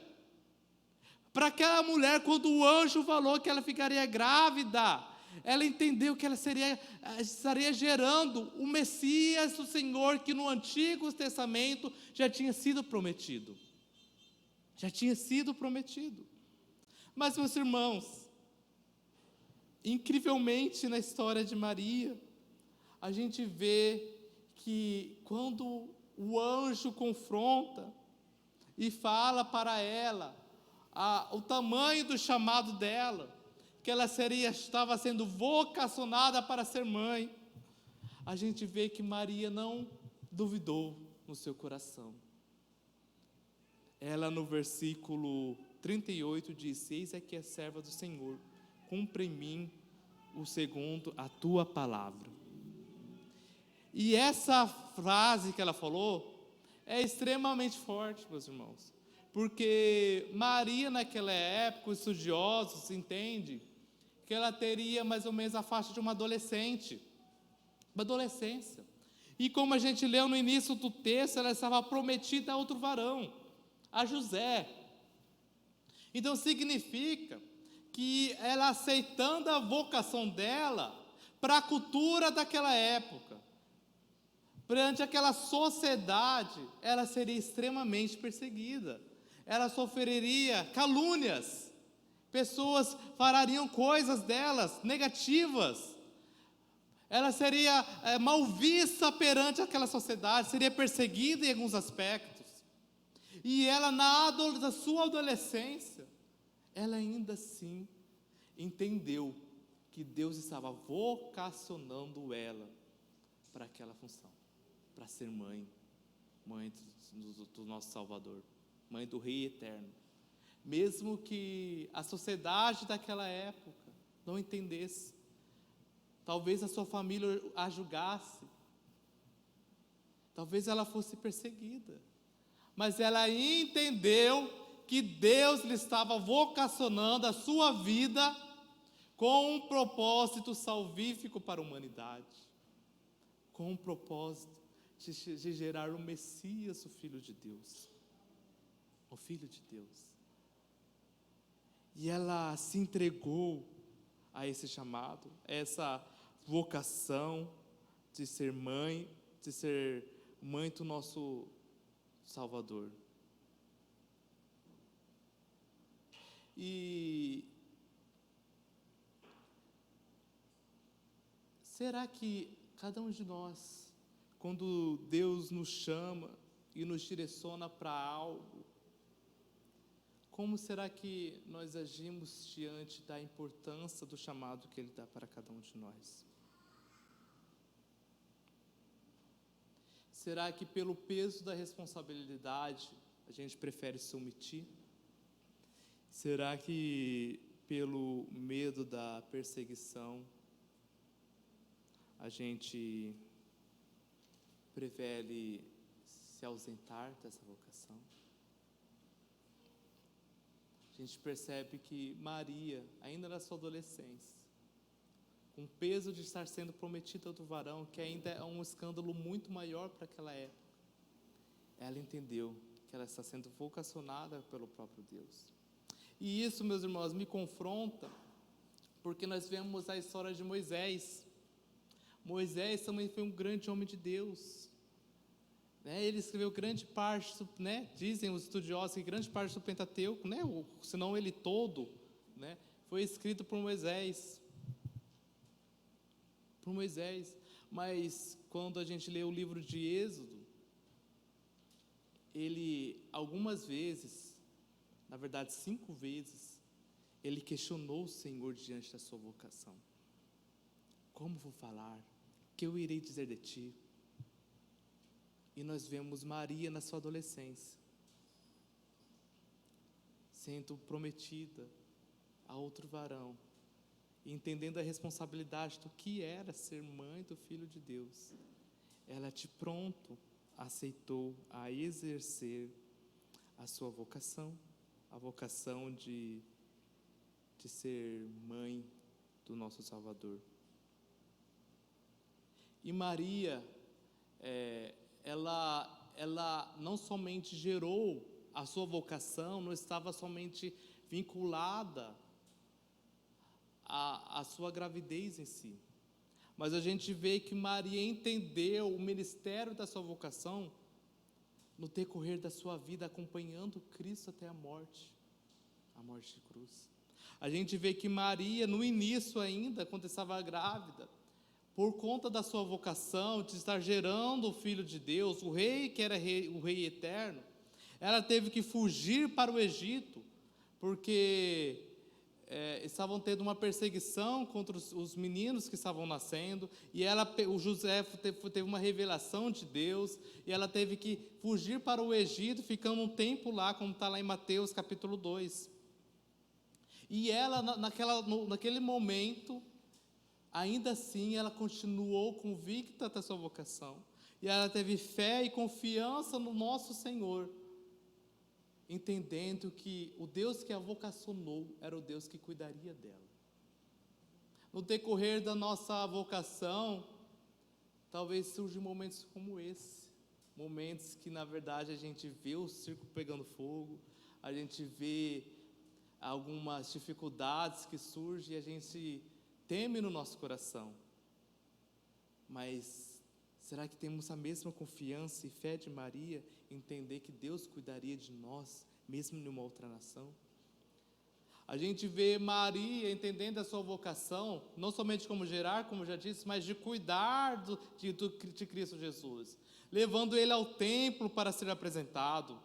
Para aquela mulher, quando o anjo falou que ela ficaria grávida, ela entendeu que ela estaria gerando o Messias do Senhor, que no Antigo Testamento já tinha sido prometido. Já tinha sido prometido. Mas, meus irmãos, incrivelmente na história de Maria, a gente vê que quando o anjo confronta e fala para ela o tamanho do chamado dela, que ela estava sendo vocacionada para ser mãe, a gente vê que Maria não duvidou no seu coração. Ela no versículo 38 diz: eis aqui é serva do Senhor, cumpra em mim o segundo a tua palavra. E essa frase que ela falou é extremamente forte, meus irmãos. Porque Maria, naquela época, os estudiosos entendem que ela teria mais ou menos a faixa de uma adolescente. Uma adolescência. E como a gente leu no início do texto, ela estava prometida a outro varão, a José. Então significa que ela aceitando a vocação dela para a cultura daquela época, perante aquela sociedade, ela seria extremamente perseguida. Ela sofreria calúnias, pessoas farariam coisas delas negativas. Ela seria mal vista perante aquela sociedade, seria perseguida em alguns aspectos. E ela, na sua adolescência, ela ainda assim entendeu que Deus estava vocacionando ela para aquela função, para ser mãe do nosso Salvador, mãe do Rei Eterno. Mesmo que a sociedade daquela época não entendesse, talvez a sua família a julgasse, talvez ela fosse perseguida, mas ela entendeu que Deus lhe estava vocacionando a sua vida com um propósito salvífico para a humanidade, com um propósito de gerar o Messias, o Filho de Deus, o Filho de Deus. E ela se entregou a esse chamado, a essa vocação de ser mãe do nosso Salvador. E será que cada um de nós, quando Deus nos chama e nos direciona para algo, como será que nós agimos diante da importância do chamado que Ele dá para cada um de nós? Será que pelo peso da responsabilidade a gente prefere se omitir? Será que pelo medo da perseguição a gente prefere se ausentar dessa vocação? A gente percebe que Maria, ainda na sua adolescência, com o peso de estar sendo prometida do varão, que ainda é um escândalo muito maior para aquela época, ela entendeu que ela está sendo vocacionada pelo próprio Deus. E isso, meus irmãos, me confronta, porque nós vemos a história de Moisés. Moisés também foi um grande homem de Deus. Ele escreveu grande parte, dizem os estudiosos que grande parte do Pentateuco, se não ele todo, foi escrito por Moisés. Mas quando a gente lê o livro de Êxodo, ele algumas vezes, na verdade 5 vezes, ele questionou o Senhor diante da sua vocação. Como vou falar? O que eu irei dizer de ti? E nós vemos Maria na sua adolescência, sendo prometida a outro varão, e entendendo a responsabilidade do que era ser mãe do Filho de Deus. Ela de pronto aceitou a exercer a sua vocação, a vocação de ser mãe do nosso Salvador. E Maria, ela não somente gerou a sua vocação, não estava somente vinculada à sua gravidez em si, mas a gente vê que Maria entendeu o ministério da sua vocação no decorrer da sua vida, acompanhando Cristo até a morte de cruz. A gente vê que Maria, no início ainda, quando estava grávida, por conta da sua vocação de estar gerando o Filho de Deus, o Rei que era o Rei eterno, ela teve que fugir para o Egito, porque estavam tendo uma perseguição contra os meninos que estavam nascendo, e o José teve uma revelação de Deus, e ela teve que fugir para o Egito, ficando um tempo lá, como está lá em Mateus capítulo 2. E ela, naquele momento, ainda assim ela continuou convicta da sua vocação. E ela teve fé e confiança no nosso Senhor, entendendo que o Deus que a vocacionou era o Deus que cuidaria dela. No decorrer da nossa vocação, talvez surjam momentos como esse, momentos que na verdade a gente vê o circo pegando fogo, a gente vê algumas dificuldades que surgem e a gente teme no nosso coração. Mas será que temos a mesma confiança e fé de Maria, entender que Deus cuidaria de nós, mesmo em uma outra nação? A gente vê Maria entendendo a sua vocação, não somente como gerar, como já disse, mas de cuidar de Cristo Jesus, levando Ele ao templo para ser apresentado,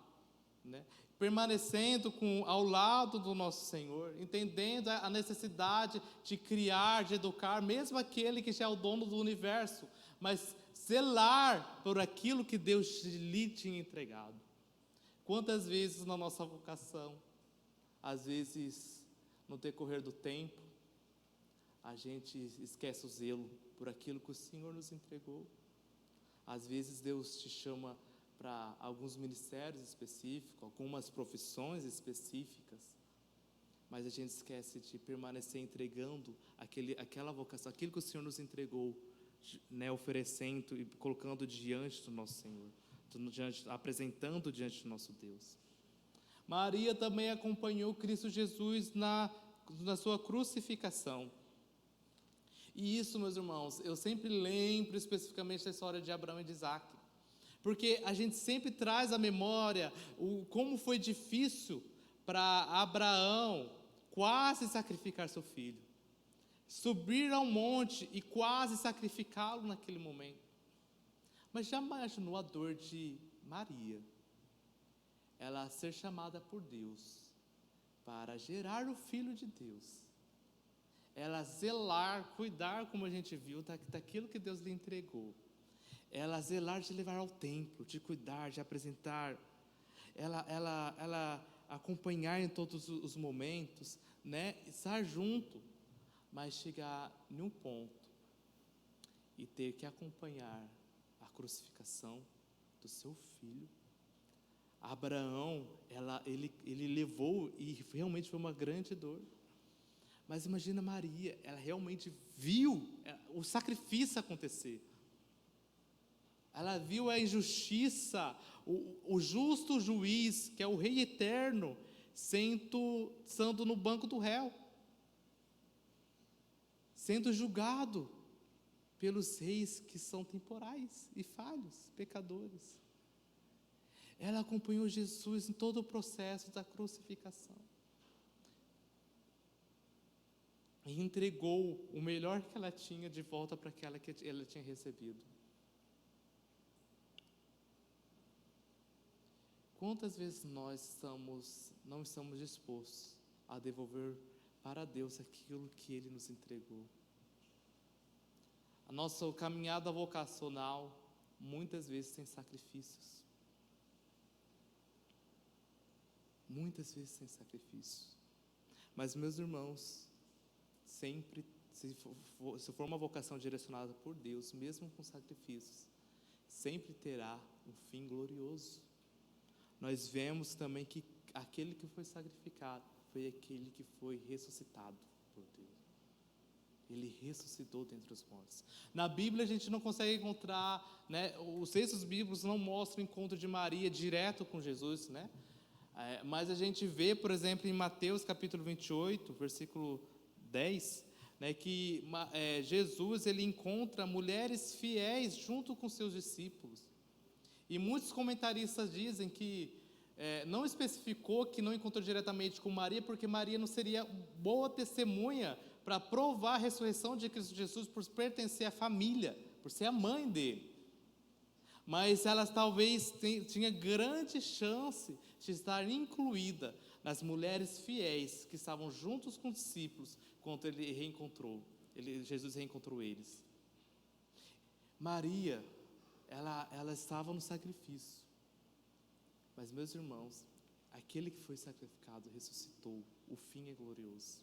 né? Permanecendo ao lado do nosso Senhor, entendendo a necessidade de criar, de educar, mesmo aquele que já é o dono do universo, mas zelar por aquilo que Deus lhe tinha entregado. Quantas vezes na nossa vocação, às vezes no decorrer do tempo, a gente esquece o zelo por aquilo que o Senhor nos entregou. Às vezes Deus te chama para alguns ministérios específicos, algumas profissões específicas, mas a gente esquece de permanecer entregando aquela vocação, aquilo que o Senhor nos entregou, né, oferecendo e colocando diante do nosso Senhor, apresentando diante do nosso Deus. Maria também acompanhou Cristo Jesus na sua crucificação. E isso, meus irmãos, eu sempre lembro especificamente da história de Abraão e de Isaac, porque a gente sempre traz à memória como foi difícil para Abraão quase sacrificar seu filho, subir ao monte e quase sacrificá-lo naquele momento. Mas já imaginou a dor de Maria, ela ser chamada por Deus para gerar o Filho de Deus, ela zelar, cuidar, como a gente viu, daquilo que Deus lhe entregou, ela zelar de levar ao templo, de cuidar, de apresentar, ela acompanhar em todos os momentos, né, estar junto, mas chegar em um ponto e ter que acompanhar a crucificação do seu filho. Abraão, ele levou, e realmente foi uma grande dor. Mas imagina Maria, ela realmente viu o sacrifício acontecer. Ela viu a injustiça, o justo juiz, que é o Rei eterno, sentando no banco do réu, sendo julgado pelos reis que são temporais e falhos, pecadores. Ela acompanhou Jesus em todo o processo da crucificação. E entregou o melhor que ela tinha de volta para aquela que ela tinha recebido. Quantas vezes nós não estamos dispostos a devolver para Deus aquilo que Ele nos entregou? A nossa caminhada vocacional, muitas vezes tem sacrifícios. Muitas vezes sem sacrifício. Mas, meus irmãos, sempre, se for uma vocação direcionada por Deus, mesmo com sacrifícios, sempre terá um fim glorioso. Nós vemos também que aquele que foi sacrificado foi aquele que foi ressuscitado por Deus. Ele ressuscitou dentre os mortos. Na Bíblia a gente não consegue encontrar, né, os textos bíblicos não mostram o encontro de Maria direto com Jesus, né? Mas a gente vê, por exemplo, em Mateus capítulo 28, versículo 10, né, que Jesus ele encontra mulheres fiéis junto com seus discípulos. E muitos comentaristas dizem que não especificou que não encontrou diretamente com Maria, porque Maria não seria boa testemunha para provar a ressurreição de Cristo Jesus por pertencer à família, por ser a mãe dele. Mas ela talvez tinha grande chance de estar incluída nas mulheres fiéis que estavam juntos com os discípulos quando Jesus reencontrou eles. Maria, ela estava no sacrifício. Mas, meus irmãos, aquele que foi sacrificado ressuscitou. O fim é glorioso.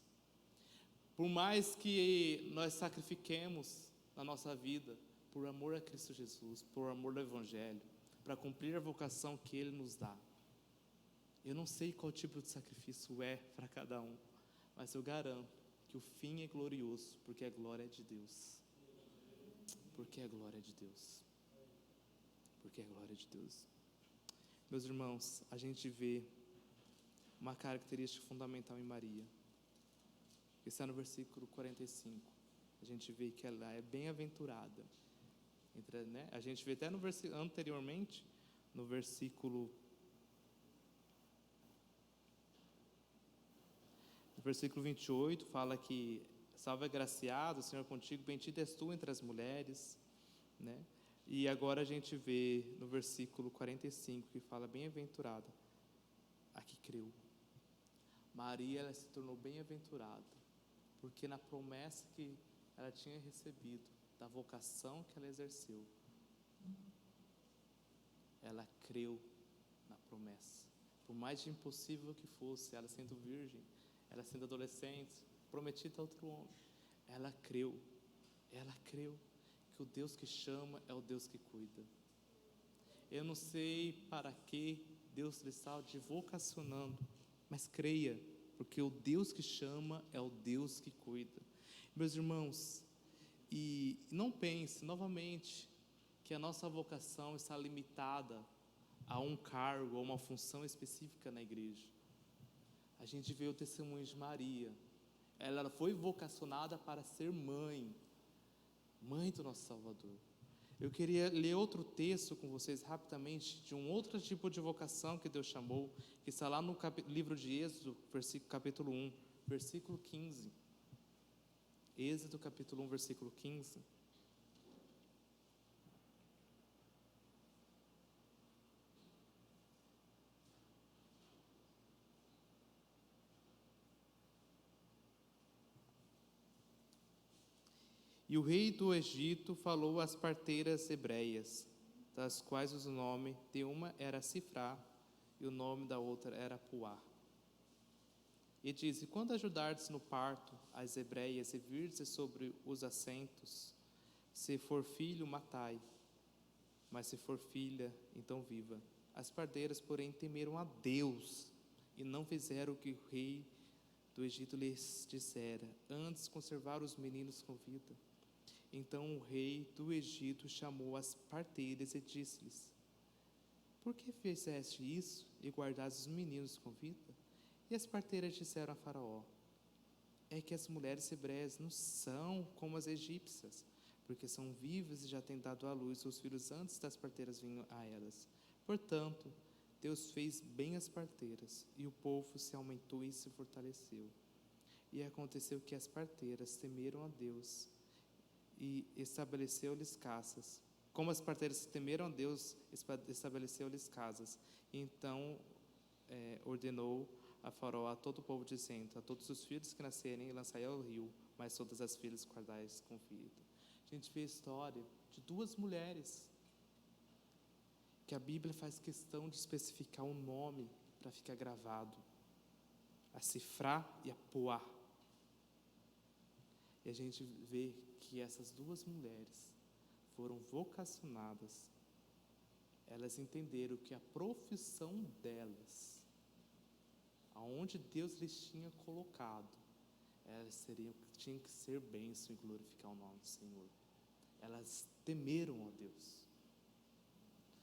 Por mais que nós sacrifiquemos na nossa vida, por amor a Cristo Jesus, por amor ao Evangelho, para cumprir a vocação que Ele nos dá. Eu não sei qual tipo de sacrifício é para cada um, mas eu garanto que o fim é glorioso, porque a glória é de Deus. Porque a glória é de Deus. Porque a glória é de Deus. Meus irmãos, a gente vê uma característica fundamental em Maria, que está no versículo 45. A gente vê que ela é bem-aventurada. A gente vê até no anteriormente, no versículo 28, fala que salve agraciado, o Senhor contigo, bendita és tu entre as mulheres, né? E agora a gente vê no versículo 45 que fala bem-aventurada, a que creu. Maria, ela se tornou bem-aventurada, porque na promessa que ela tinha recebido, da vocação que ela exerceu, ela creu na promessa. Por mais impossível que fosse, ela sendo virgem, ela sendo adolescente, prometida a outro homem, ela creu que o Deus que chama é o Deus que cuida. Eu não sei para que Deus lhe está te vocacionando, mas creia, porque o Deus que chama é o Deus que cuida. Meus irmãos, e não pense novamente que a nossa vocação está limitada a um cargo ou uma função específica na igreja. A gente vê o testemunho de Maria. Ela foi vocacionada para ser mãe do nosso Salvador. Eu queria ler outro texto com vocês rapidamente, de um outro tipo de vocação que Deus chamou, que está lá no livro de Êxodo, capítulo 1, versículo 15. Êxodo capítulo 1, versículo 15. E o rei do Egito falou às parteiras hebreias, das quais o nome de uma era Sifrá, e o nome da outra era Puá. E disse: quando ajudardes no parto as hebreias e virdes sobre os assentos, se for filho, matai, mas se for filha, então viva. As parteiras, porém, temeram a Deus, e não fizeram o que o rei do Egito lhes dissera, antes conservaram os meninos com vida. Então o rei do Egito chamou as parteiras e disse-lhes: por que fizeste isso e guardaste os meninos com vida? E as parteiras disseram a Faraó: é que as mulheres hebreias não são como as egípcias, porque são vivas e já têm dado à luz os filhos antes das parteiras vinham a elas. Portanto, Deus fez bem as parteiras, e o povo se aumentou e se fortaleceu. E aconteceu que as parteiras temeram a Deus e estabeleceu-lhes casas. Como as parteiras temeram a Deus, estabeleceu-lhes casas. Então ordenou a Faraó a todo o povo, dizendo: a todos os filhos que nascerem lançai ao rio, mas todas as filhas guardais com vida. A gente vê a história de duas mulheres que a Bíblia faz questão de especificar um nome para ficar gravado: a Sifrá e a Puá. E a gente vê que essas duas mulheres foram vocacionadas. Elas entenderam que a profissão delas, aonde Deus lhes tinha colocado, elas tinham que ser bênção e glorificar o nome do Senhor. Elas temeram a Deus.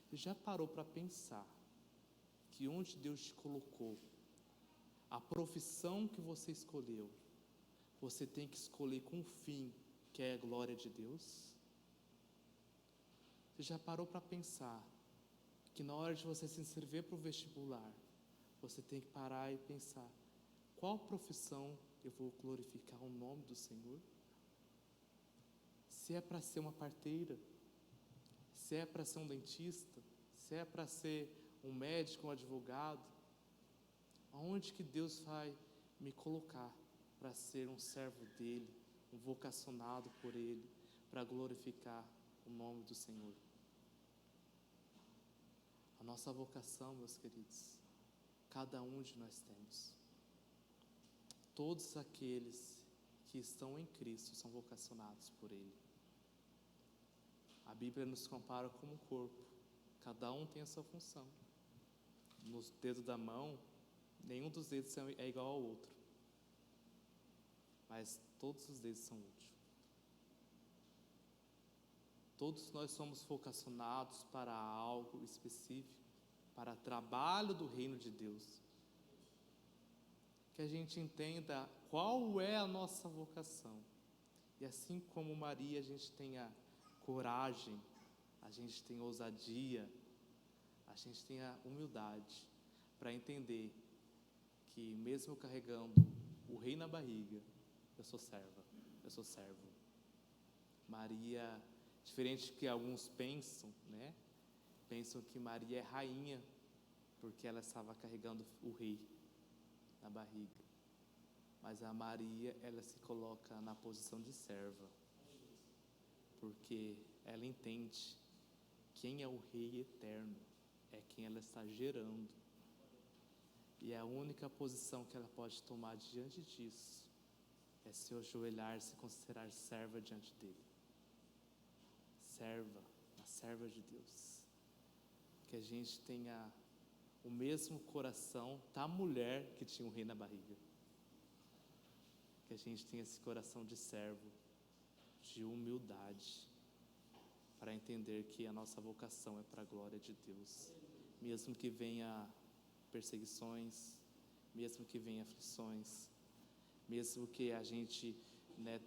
Você já parou para pensar que onde Deus te colocou, a profissão que você escolheu, você tem que escolher com o fim, que é a glória de Deus? Você já parou para pensar que na hora de você se inscrever para o vestibular, você tem que parar e pensar: qual profissão eu vou glorificar o nome do Senhor? Se é para ser uma parteira, se é para ser um dentista, se é para ser um médico, um advogado, aonde que Deus vai me colocar para ser um servo dEle, um vocacionado por Ele, para glorificar o nome do Senhor? A nossa vocação, meus queridos, cada um de nós temos. Todos aqueles que estão em Cristo são vocacionados por Ele. A Bíblia nos compara como um corpo, cada um tem a sua função. Nos dedos da mão, nenhum dos dedos é igual ao outro, mas todos os dedos são úteis. Todos nós somos vocacionados para algo específico, para trabalho do reino de Deus. Que a gente entenda qual é a nossa vocação. E assim como Maria, a gente tenha coragem, a gente tenha ousadia, a gente tenha humildade para entender que mesmo carregando o rei na barriga, eu sou serva, eu sou servo. Maria, diferente do que alguns pensam, né? Pensam que Maria é rainha, porque ela estava carregando o rei na barriga. Mas a Maria, ela se coloca na posição de serva, porque ela entende quem é o rei eterno, é quem ela está gerando. E a única posição que ela pode tomar diante disso é se ajoelhar, se considerar serva diante dele. Serva, a serva de Deus. Que a gente tenha o mesmo coração da mulher que tinha o rei na barriga. Que a gente tenha esse coração de servo, de humildade, para entender que a nossa vocação é para a glória de Deus. Mesmo que venha perseguições, mesmo que venha aflições, mesmo que a gente,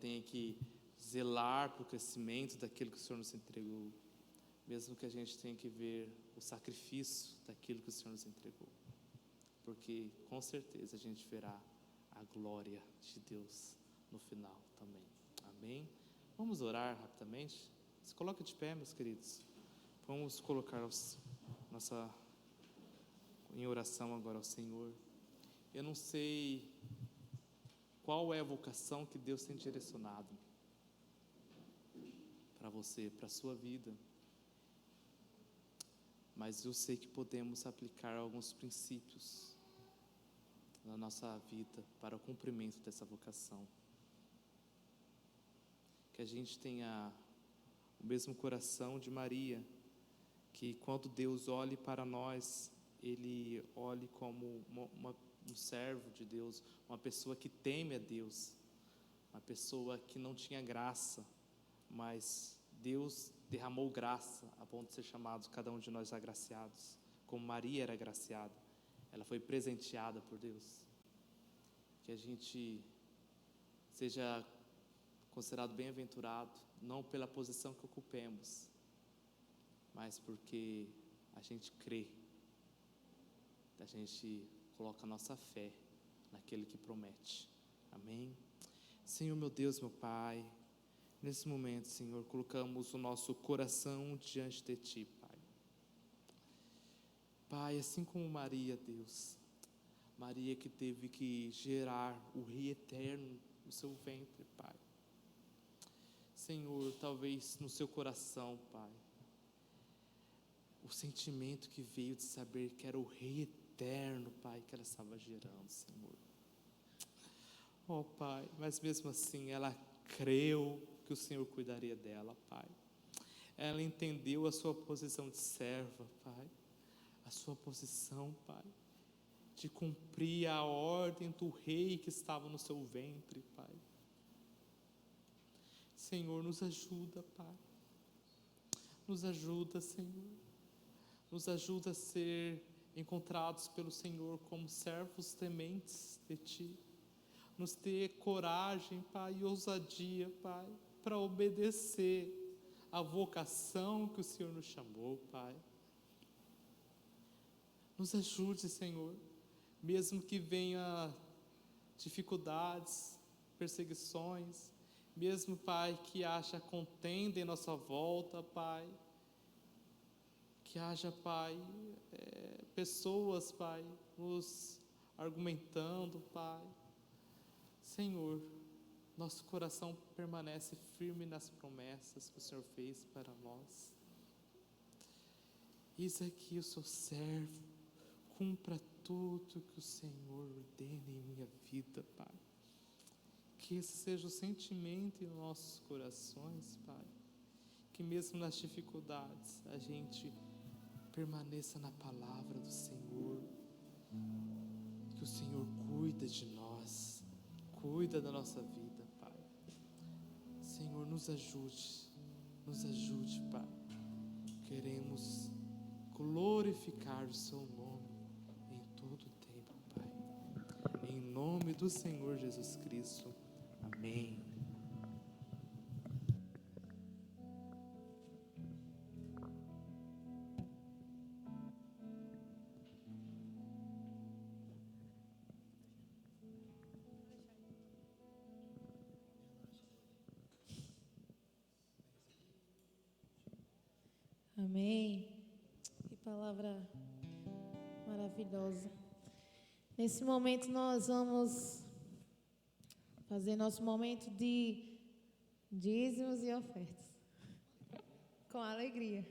tenha que zelar para o crescimento daquilo que o Senhor nos entregou, mesmo que a gente tenha que ver o sacrifício daquilo que o Senhor nos entregou, porque com certeza a gente verá a glória de Deus no final também. Amém? Vamos orar rapidamente? Se coloca de pé, meus queridos. Vamos colocar em oração agora ao Senhor. Eu não sei qual é a vocação que Deus tem direcionado para você, para a sua vida, mas eu sei que podemos aplicar alguns princípios na nossa vida para o cumprimento dessa vocação. Que a gente tenha o mesmo coração de Maria, que quando Deus olhe para nós, Ele olhe como um servo de Deus, uma pessoa que teme a Deus, uma pessoa que não tinha graça, mas Deus derramou graça a ponto de ser chamados cada um de nós agraciados, como Maria era agraciada, ela foi presenteada por Deus. Que a gente seja considerado bem-aventurado, não pela posição que ocupemos, mas porque a gente crê, a gente coloca a nossa fé naquele que promete. Amém? Senhor, meu Deus, meu Pai, nesse momento, Senhor, colocamos o nosso coração diante de Ti, Pai. Pai, assim como Maria, Deus, Maria que teve que gerar o Rei eterno no seu ventre, Pai. Senhor, talvez no seu coração, Pai, o sentimento que veio de saber que era o Rei eterno, Pai, que ela estava gerando, Senhor. Oh, Pai, mas mesmo assim ela creu que o Senhor cuidaria dela, Pai. Ela entendeu a sua posição de serva, Pai, a sua posição, Pai, de cumprir a ordem do Rei que estava no seu ventre, Pai. Senhor, nos ajuda, Pai. Nos ajuda, Senhor. Nos ajuda a ser encontrados pelo Senhor como servos tementes de Ti. Nos dê coragem, Pai, e ousadia, Pai, para obedecer a vocação que o Senhor nos chamou, Pai. Nos ajude, Senhor, mesmo que venha dificuldades, perseguições, mesmo, Pai, que haja contenda em nossa volta, Pai, que haja, Pai, pessoas, Pai, nos argumentando, Pai. Senhor, nosso coração permanece firme nas promessas que o Senhor fez para nós. Eis aqui o seu servo, cumpra tudo que o Senhor ordena em minha vida, Pai. que esse seja o sentimento em nossos corações, Pai. Que mesmo nas dificuldades, a gente permaneça na palavra do Senhor. Que o Senhor cuida de nós, cuida da nossa vida, Pai. Senhor, nos ajude, Pai. Queremos glorificar o Seu nome em todo o tempo, Pai. Em nome do Senhor Jesus Cristo. Amém. Amém. Que palavra maravilhosa. Nesse momento nós vamos fazer nosso momento de dízimos e ofertas. Com alegria.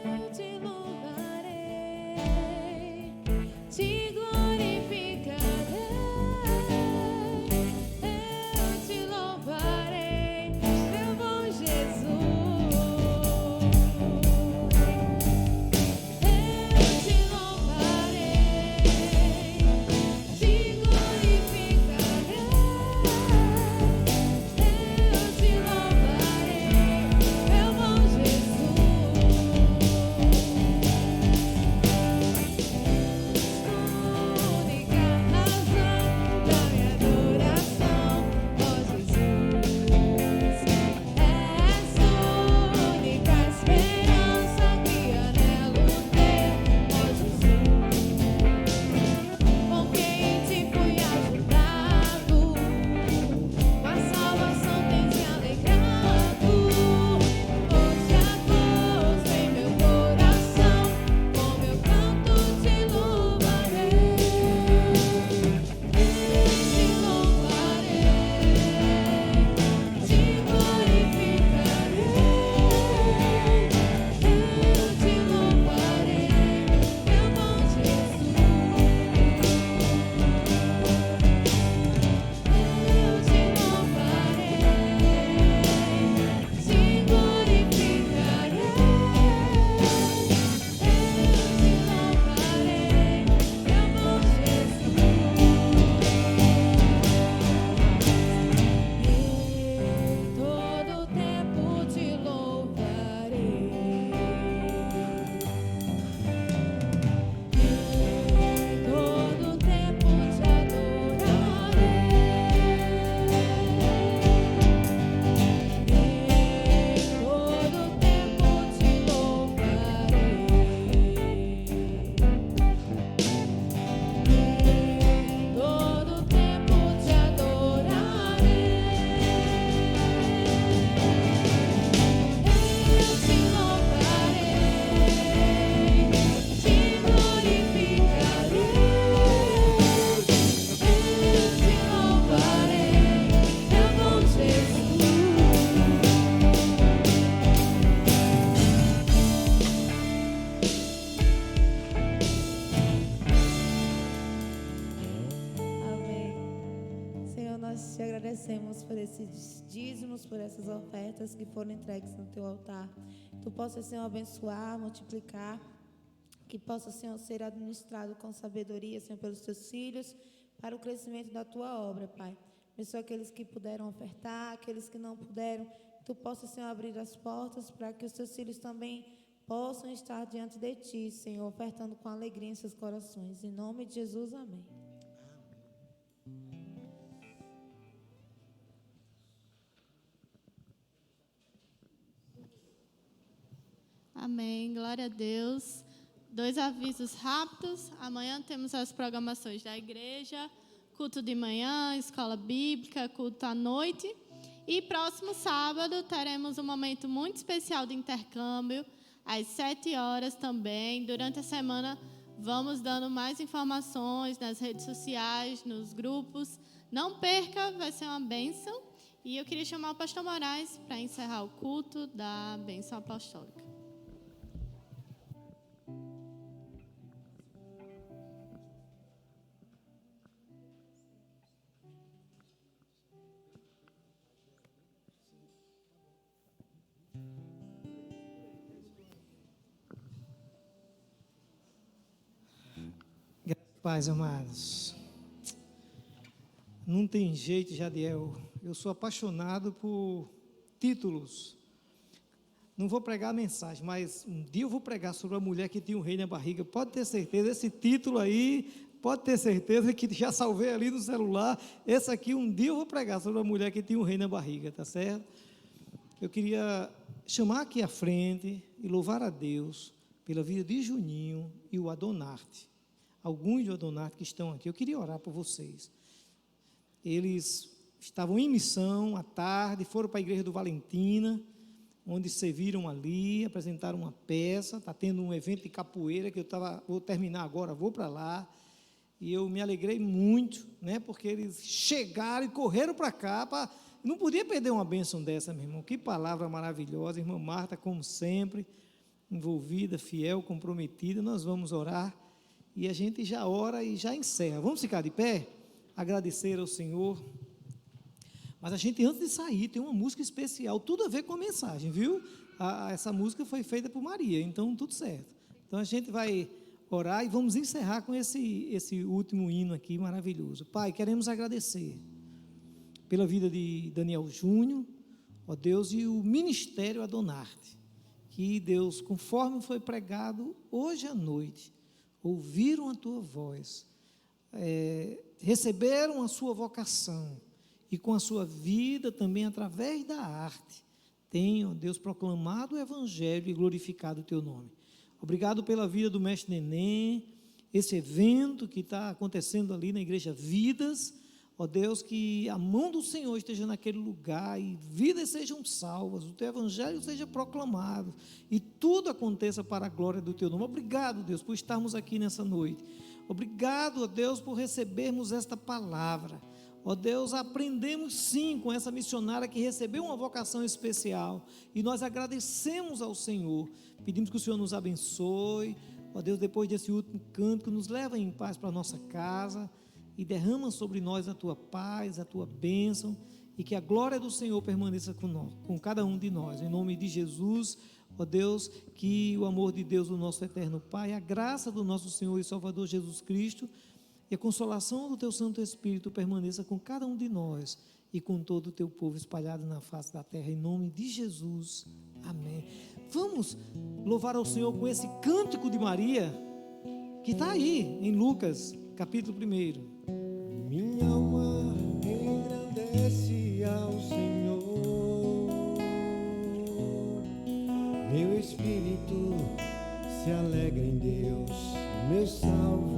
Eu te louvarei, te glorificarei. Eu te louvarei, meu bom Jesus. Eu te louvarei, te glorificarei. Eu te louvarei, meu bom Jesus. Única razão da minha adoração, ó Jesus. És única esperança que anelo ter, ó Jesus. Porque em ti fui ajudado, com a salvação tem te alegrado. Hoje a luz em meu coração, com meu canto te louvarei. Eu te louvarei, te glorificarei. Eu te louvarei, meu bom Jesus. Eu te louvarei, te glorificarei. Eu te louvarei, meu bom Jesus. Todo tempo te louvarei. Todo tempo te adorarei. Todo tempo te louvarei. Todo tempo te adorarei. Eu te louvarei, te glorificarei. Eu te louvarei, meu bom Jesus. Amém. Senhor, nós te agradecemos por esses dízimos, por essas ofertas que foram entregues no teu altar. Tu possa, Senhor, abençoar, multiplicar, que possa, Senhor, ser administrado com sabedoria, Senhor, pelos teus filhos, para o crescimento da tua obra, Pai. Abençoa aqueles que puderam ofertar, aqueles que não puderam, que tu possa, Senhor, abrir as portas para que os teus filhos também possam estar diante de ti, Senhor, ofertando com alegria em seus corações. Em nome de Jesus, amém. Amém, glória a Deus. 2 avisos rápidos. Amanhã temos as programações da igreja, culto de manhã, escola bíblica, culto à noite. E próximo sábado teremos um momento muito especial de intercâmbio, às 7 horas também. Durante a semana Vamos dando mais informações nas redes sociais, nos grupos. Não perca, vai ser uma bênção. E eu queria chamar o pastor Moraes para encerrar o culto da bênção apostólica. Paz, amados. Não tem jeito, Jadiel. Eu sou apaixonado por títulos. Não vou pregar a mensagem, mas um dia eu vou pregar sobre a mulher que tinha um rei na barriga. Pode ter certeza, esse título aí, pode ter certeza que já salvei ali no celular. Esse aqui, um dia eu vou pregar sobre a mulher que tinha um rei na barriga, tá certo? Eu queria chamar aqui à frente e louvar a Deus pela vida de Juninho e o Adonarte. Alguns do Adonarte que estão aqui, eu queria orar por vocês. Eles estavam em missão à tarde, foram para a igreja do Valentina, onde serviram ali, apresentaram uma peça. Está tendo um evento de capoeira que vou terminar agora, vou para lá. E eu me alegrei muito, né, porque eles chegaram e correram para cá. Não podia perder uma bênção dessa, meu irmão. Que palavra maravilhosa. Irmã Marta, como sempre, envolvida, fiel, comprometida. Nós vamos orar. E a gente já ora e já encerra. Vamos ficar de pé? Agradecer ao Senhor. Mas a gente, antes de sair, tem uma música especial, tudo a ver com a mensagem, viu? Essa música foi feita por Maria, então tudo certo. Então a gente vai orar e vamos encerrar com esse último hino aqui maravilhoso. Pai, queremos agradecer pela vida de Daniel Júnior, ó Deus, e o ministério Adonarte. Que, Deus, conforme foi pregado hoje à noite, ouviram a tua voz, receberam a sua vocação e com a sua vida também através da arte, tenham, Deus, proclamado o evangelho e glorificado o teu nome. Obrigado pela vida do mestre Neném, esse evento que está acontecendo ali na igreja Vidas, ó Deus, que a mão do Senhor esteja naquele lugar e vidas sejam salvas, o teu evangelho seja proclamado e tudo aconteça para a glória do teu nome. Obrigado, Deus, por estarmos aqui nessa noite. Obrigado, ó Deus, por recebermos esta palavra. Ó Deus, aprendemos sim com essa missionária que recebeu uma vocação especial e nós agradecemos ao Senhor. Pedimos que o Senhor nos abençoe. Ó Deus, depois desse último canto, nos leva em paz para a nossa casa e derrama sobre nós a tua paz, a tua bênção, e que a glória do Senhor permaneça com cada um de nós. Em nome de Jesus, ó Deus, que o amor de Deus, o nosso eterno Pai, a graça do nosso Senhor e Salvador Jesus Cristo e a consolação do teu Santo Espírito permaneça com cada um de nós e com todo o teu povo espalhado na face da terra. Em nome de Jesus. Amém. Vamos louvar ao Senhor com esse cântico de Maria, que está aí em Lucas, capítulo 1. Minha alma engrandece ao Senhor, meu espírito se alegra em Deus, meu Salvador.